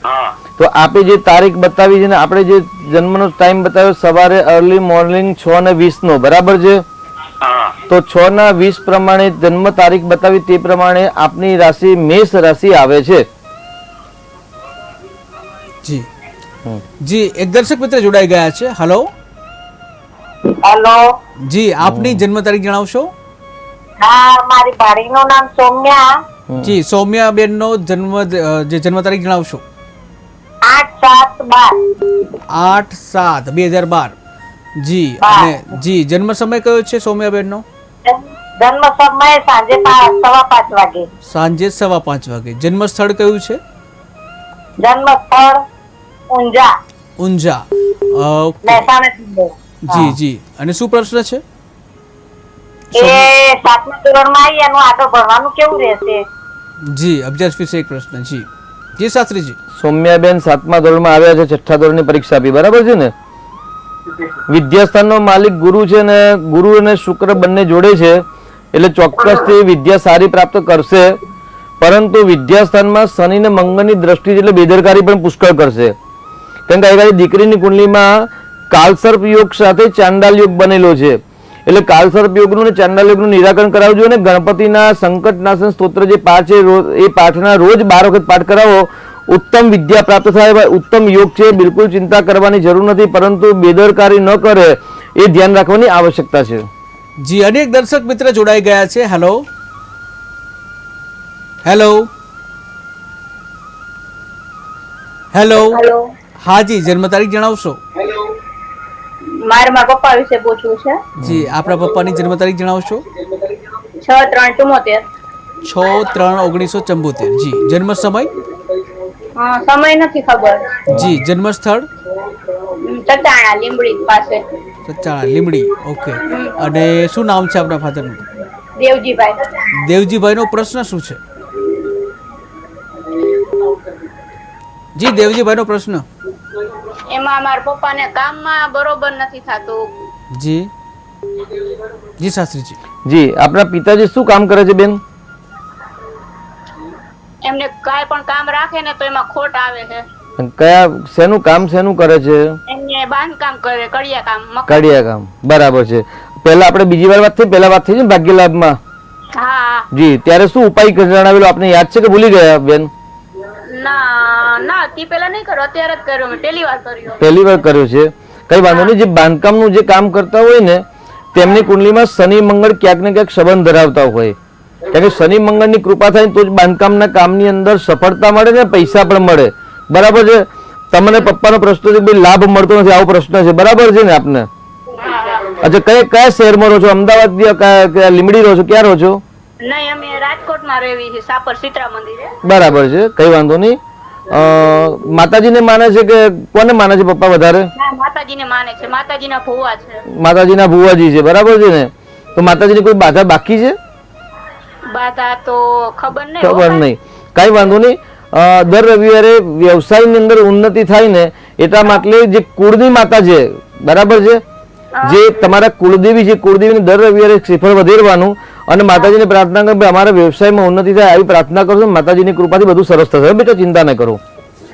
હા તો આપે જે તારીખ બતાવી છે ને, આપણે જે જન્મનો ટાઈમ બતાવ્યો સવારે અર્લી મોર્નિંગ 6:20 નો, બરાબર છે? હા તો 6:20 પ્રમાણે જન્મ તારીખ બતાવી તે પ્રમાણે આપની રાશિ મેષ રાશિ આવે છે. જી જી એક દર્શક મિત્ર જોડાઈ ગયા છે. Hello hello. જી આપની જન્મ તારીખ જણાવશો? હા, મારી ભાણીનું નામ સૌમ્યા. જી સૌમ્યાબેન નો જન્મ જે જન્મ તારીખ જણાવશો? 8/7/12. 8/7/2012. જી અને જી જન્મ સમય કયો છે સૌમ્યાબેન નો? જન્મ સમય સાંજે 5:15 વાગે. સાંજે 5:15 વાગે. જન્મ સ્થળ કયું છે? જન્મ સ્થળ ઊંઝા, ઊંઝા. ઓકે મહેસાણા જિલ્લો. જી જી અને શું પ્રશ્ન છે? એ 7મા ધોરણમાં આવી, એનું આગળ ભણવાનું કેવું રહેશે? જી અભ્યાસ વિશે એક પ્રશ્ન. જી જી શાસ્ત્રીજી. સૌમ્યાબેન 7મા ધોરણમાં આવ્યા છે, 6ઠ્ઠા ધોરણની પરીક્ષા આપી, બરાબર છે ને? વિદ્યાસ્થાનનો માલિક ગુરુ છે ને, ગુરુ અને શુક્ર બંને જોડે છે એટલે ચોક્કસથી વિદ્યા સારી પ્રાપ્ત કરશે, પરંતુ વિદ્યાસ્થાનમાં શનિ ને મંગળની દ્રષ્ટિ એટલે બેદરકારી પણ પુષ્કળ કરશે. કેમ કે ગઈકાલે દીકરીની કુંડલીમાં કાલસર્પ યોગ સાથે ચાંડાલ યોગ બનેલો છે, એટલે કાલસર્પ યોગનું અને ચાંડાલ યોગનું નિરાકરણ કરાવજો અને ગણપતિના સંકટનાશન સ્તોત્ર જે પાઠ છે એ પાઠના રોજ 12 વખત પાઠ કરાવો. ઉત્તમ વિદ્યા પ્રાપ્ત થાય, ઉત્તમ યોગ છે, બિલકુલ ચિંતા કરવાની જરૂર નથી, પરંતુ બેદરકારી ન કરે એ ધ્યાન રાખવાની આવશ્યકતા છે. જી અનેક દર્શક મિત્ર જોડાઈ ગયા છે. Hello hello hello hello. હા જી જન્મ તારીખ જણાવશો? મારે મારા પપ્પા વિશે પૂછવું છે. જી આપણા પપ્પાની જન્મ તારીખ જણાવશો? 6/3/74. 6/3/1974. જી જન્મ સમય? સમય નથી ખબર. જી જન્મ સ્થળ? ચટાણા લીંબડી પાસે. સચાણા લીમડી. ઓકે અને શું નામ છે આપણા ફાધરનું? દેવજીભાઈ. દેવજીભાઈનો પ્રશ્ન શું છે? જી દેવજીભાઈનો પ્રશ્ન. એમાં મારા પપ્પાને કામમાં બરોબર નથી થતું. જી જી શાસ્ત્રીજી. જી આપણા પિતાજી શું કામ કરે છે બેન? એમને કાંઈ પણ કામ રાખે ને તો એમાં ખોટ આવે છે. કયા શેનું કામ શેનું કરે છે? એમને બાંધકામ કરે, કડિયા કામ, મકાન. કડિયા કામ, બરાબર છે. પહેલા આપણે બીજી વાર વાત થઈ, પહેલા વાત થઈ છે ને ભાગ્યલાભમાં? હા. જી ત્યારે શું ઉપાય જણાવેલો આપને યાદ છે કે ભૂલી ગયા બેન? ના ના તે પેલા નહીં કર્યો, અત્યારે જ કર્યો, મેં પહેલી વાર કર્યો. પહેલી વાર કર્યો છે, કઈ વાંધો નહીં. જે બાંધકામનું જે કામ કરતા હોય ને તેમની કુંડલીમાં શનિ મંગળ ક્યાંક ને ક્યાંક સંબંધ ધરાવતા હોય, કારણ કે શનિ મંગળની કૃપા થાય તો જ બાંધકામના કામની અંદર સફળતા મળે ને પૈસા પણ મળે, બરાબર છે? તમને પપ્પાનો પ્રશ્ન છે ભાઈ લાભ મળતો નથી, આવો પ્રશ્ન છે, બરાબર છે ને આપને? અચ્છા, કયા શહેરમાં રહો છો? અમદાવાદ કે લીમડી રહો છો? ક્યાં રહો છો? નહીં, અમે રાજકોટમાં રહેવી છે, સાપર સીતરા મંદિરે. બરાબર છે, કઈ વાંધો નહીં. માતાજીને માને છે કે કોને માને છે પપ્પા વધારે? ના, માતાજીને માને છે, માતાજીના ભુવા છે. માતાજીના ભુવાજી છે, બરાબર છે ને? તો માતાજીની કોઈ બાધા બાકી છે? બાધા તો ખબર નહીં. ખબર નહીં, કઈ વાંધો નહીં. દર રવિવારે વ્યવસાયની અંદર ઉન્નતિ થાય ને એટલા માટે જે કુળની માતા છે, બરાબર છે, જે તમારા કુળદેવી છે, કુળદેવીને દર રવિવારે શ્રીફળ વધેરવાનું અને માતાજીને પ્રાર્થના કરો અમારા વ્યવસાયમાં ઉન્નતિ થાય આવી પ્રાર્થના કરશો, માતાજીની કૃપાથી બધું સરસ થશે. બેટા ચિંતા ન કરો.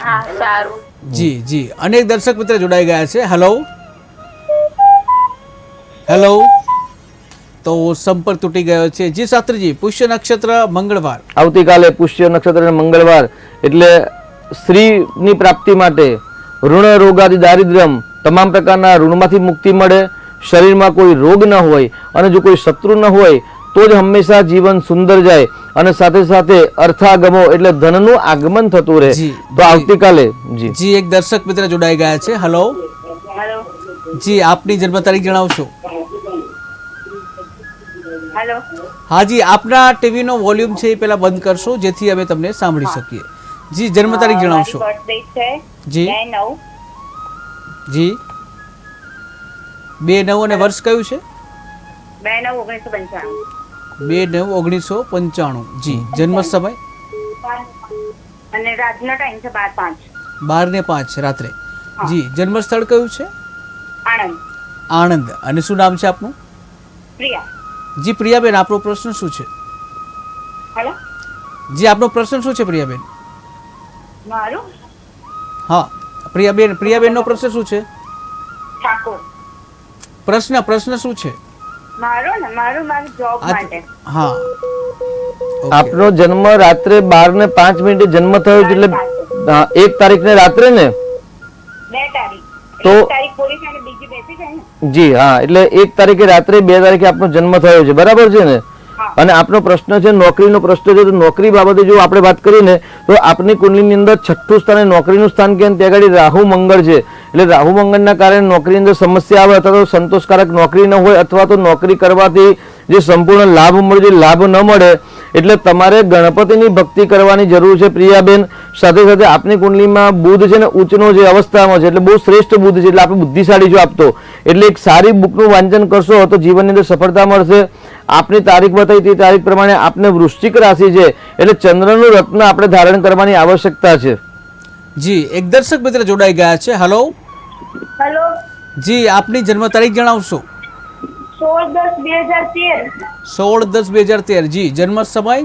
હા, સારું. જી જી. અનેક દર્શક મિત્ર જોડાઈ ગયા છે. Hello hello. તો સંપર્ક તૂટી ગયો છે. જી શાસ્ત્રીજી, પુષ્ય નક્ષત્ર મંગળવાર, આવતીકાલે પુષ્ય નક્ષત્ર અને મંગળવાર એટલે સ્ત્રીની પ્રાપ્તિ માટે ઋણ રોગાદી દારિદ્ર્યમ તમામ પ્રકારના ઋણમાંથી મુક્તિ મળે, શરીરમાં કોઈ રોગ ન હોય અને જો કોઈ શત્રુ ન હોય તો જ હંમેશા જીવન સુંદર જાય અને સાથે સાથે અર્થાગમો એટલે ધનનું આગમન થતું રહે. જી, તો આવતીકાલે જી જી એક દર્શક મિત્ર જોડાઈ ગયા છે. હેલો હેલો જી, આપની જન્મ તારીખ જણાવશો? હેલો હા જી, આપના ટીવીનો વોલ્યુમ છે એ પહેલા બંધ કરશો જેથી અમે તમને સાંભળી શકીએ. જી, જન્મ તારીખ જણાવશો? બર્થડે છે જી 2/9 જી 2/9 અને વર્ષ કયું છે? 2/9/1995. 2/9/1995. જી, જન્મ સમય? અને રાતનો ટાઈમ છે 12:05. 12:05 રાત્રે. જી, જન્મ સ્થળ કયું છે? આણંદ. આણંદ. અને શું નામ છે આપનું? પ્રિયા. જી પ્રિયાબેન, આપનો પ્રશ્ન શું છે? હેલો જી, આપનો પ્રશ્ન શું છે પ્રિયાબેન? મારું હા પ્રિયાબેનનો પ્રશ્ન શું છે? ઠાકોર. પ્રશ્ન શું છે? મારી જોબ માટે. હા, આપનો જન્મ રાત્રે 12:05 જન્મ થયો છે એટલે 1 તારીખને રાત્રે ને? 2 તારીખ. તો 1 તારીખ પોલીસ અને બીજી બેસી છે ને. જી હા, એટલે 1 તારીખે રાત્રે 2 તારીખે આપનો જન્મ થયો છે, બરાબર છે ને? અને આપનો પ્રશ્ન છે નોકરીનો પ્રશ્ન છે. તો નોકરી બાબતે જો આપણે વાત કરીએ ને તો આપની કુંડલીની અંદર 6થું સ્થાન એ નોકરીનું સ્થાન કે ત્યાં આગળ રાહુ મંગળ છે. એટલે રાહુ મંગળના કારણે નોકરીની અંદર સમસ્યા આવે અથવા તો સંતોષકારક નોકરી ન હોય અથવા તો નોકરી કરવાથી જે સંપૂર્ણ લાભ મળે છે લાભ ન મળે એટલે તમારે ગણપતિની ભક્તિ કરવાની જરૂર છે પ્રિયાબેન. સાથે સાથે આપની કુંડલીમાં બુધ છે ને ઉચ્ચનો જે અવસ્થામાં છે એટલે બહુ શ્રેષ્ઠ બુધ છે એટલે આપણે બુદ્ધિશાળી જો આપતો એટલે એક સારી બુકનું વાંચન કરશો તો જીવનની અંદર સફળતા મળશે. આપની તારીખ બતાવી તે તારીખ પ્રમાણે આપને વૃશ્ચિક રાશિ છે એટલે ચંદ્રનું રત્ન આપણે ધારણ કરવાની આવશ્યકતા છે. જી, એક દર્શક મિત્ર જોડાઈ ગયા છે. હેલો હેલો જી, આપની જન્મ તારીખ જણાવશો? 16/10/2013. 16/10/2013. જી, જન્મ સમય?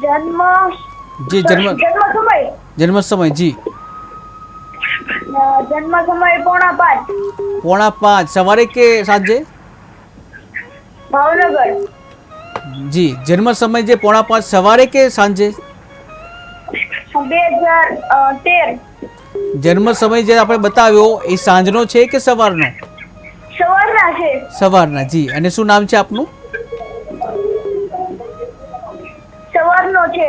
જન્મ જી, જન્મ સમય જન્મ સમય. જી, જન્મ સમય 4:30. 4:30 સવારે કે સાંજે? ભાવનગર. જી, જન્મ સમય જે 4:30 સવારે કે સાંજે? 2013. જન્મ સમય જે આપણે બતાવ્યો એ સાંજનો છે કે સવારનો? સવારના છે. સવારના. જી, અને શું નામ છે આપનું? સવારનો છે.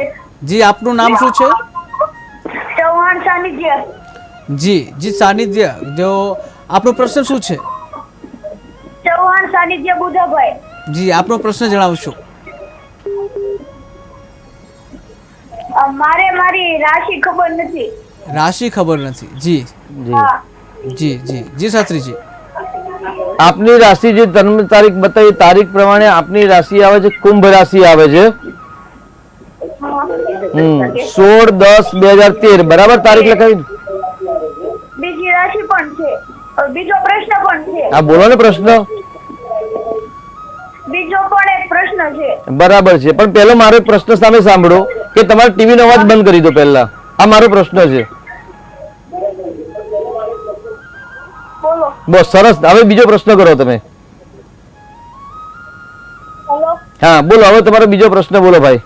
જી, આપનું નામ શું છે? ચૌહાણ સાનિધ્ય. જી જી, સાનિધ્ય. જો આપનો પ્રશ્ન શું છે? ચૌહાણ સાનિધ્ય બુધાભાઈ. જી, આપનો પ્રશ્ન જણાવશો? મારે મારી રાશિ ખબર નથી. રાશિ ખબર નથી. જી જી હા. જી જી જી શાસ્ત્રીજી. આપની રાશિ જે જન્મ તારીખ બતાવી તારીખ પ્રમાણે આપની રાશિ આવે છે કુંભ રાશિ આવે છે. 16/10/2013 બરાબર તારીખ લખાવી? બીજી રાશિ પણ છે. બીજો પ્રશ્ન પણ છે. હા બોલો ને પ્રશ્ન. બીજો પણ એક પ્રશ્ન છે. બરાબર છે, પણ પહેલો મારો એક પ્રશ્ન સામે સાંભળો કે તમારો ટીવી નો અવાજ બંધ કરી દો પહેલા. આ મારો પ્રશ્ન છે. બોલો. બસ સરસ. હવે બીજો પ્રશ્ન કરો તમે. હેલો હા બોલો, હવે તમારો બીજો પ્રશ્ન બોલો ભાઈ.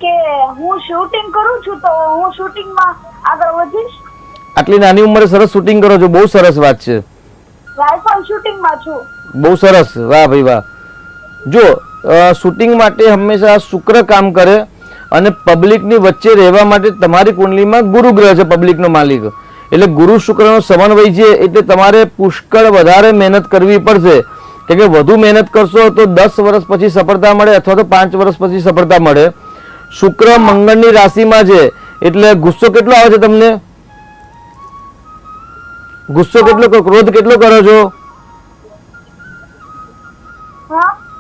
કે હું શૂટિંગ કરું છું તો હું શૂટિંગમાં આગળ વધીશ. આટલી નાની ઉંમરે સરસ શૂટિંગ કરો છો, બહુ સરસ વાત છે. રાઇફલ શૂટિંગમાં છું. બહુ સરસ, વાહ ભાઈ વાહ. જો શૂટિંગ માટે હંમેશા શુક્ર કામ કરે અને પબ્લિકની વચ્ચે રહેવા માટે તમારી કુંડલીમાં ગુરુ ગ્રહ છે પબ્લિકનો માલિક. એટલે ગુરુ શુક્રનો સમન્વય છે એટલે તમારે પુષ્કળ વધારે મહેનત કરવી પડશે કે વધુ મહેનત કરશો તો 10 વર્ષ પછી સફળતા મળે અથવા તો 5 વર્ષ પછી સફળતા મળે. શુક્ર મંગળની રાશિમાં છે એટલે ગુસ્સો કેટલો આવે છે તમને? ગુસ્સો કેટલો, ક્રોધ કેટલો કરો છો?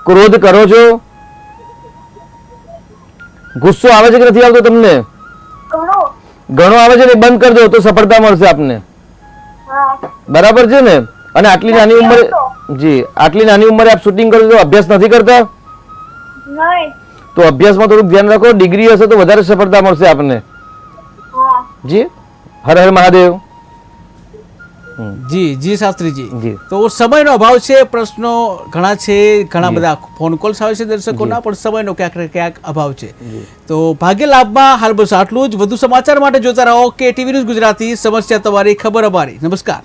ક્રોધ કરો છો? ગુસ્સો આવે છે કે નથી આવતો તમને? ઘણો આવે છે ને, બંધ કરી દો તો સફળતા મળશે આપને. બરાબર છે ને? અને આટલી નાની ઉંમરે જી આટલી નાની ઉંમરે આપ શૂટિંગ કરો છો, અભ્યાસ નથી કરતા? તો અભ્યાસમાં થોડુંક ધ્યાન રાખો, ડિગ્રી હશે તો વધારે સફળતા મળશે આપને. જી હર હર મહાદેવ. જી જી શાસ્ત્રીજી. જી. તો સમયનો અભાવ છે, પ્રશ્નો ઘણા છે, ઘણા બધા ફોન કોલ્સ આવે છે દર્શકોના, પણ સમયનો ક્યાંક ને ક્યાંક અભાવ છે. તો ભાગ્ય લાભમાં હાલ બસ આટલું જ. વધુ સમાચાર માટે જોતા રહો કે ટીવી ન્યૂઝ ગુજરાતી. સમસ્યા તમારી, ખબર અમારી. નમસ્કાર.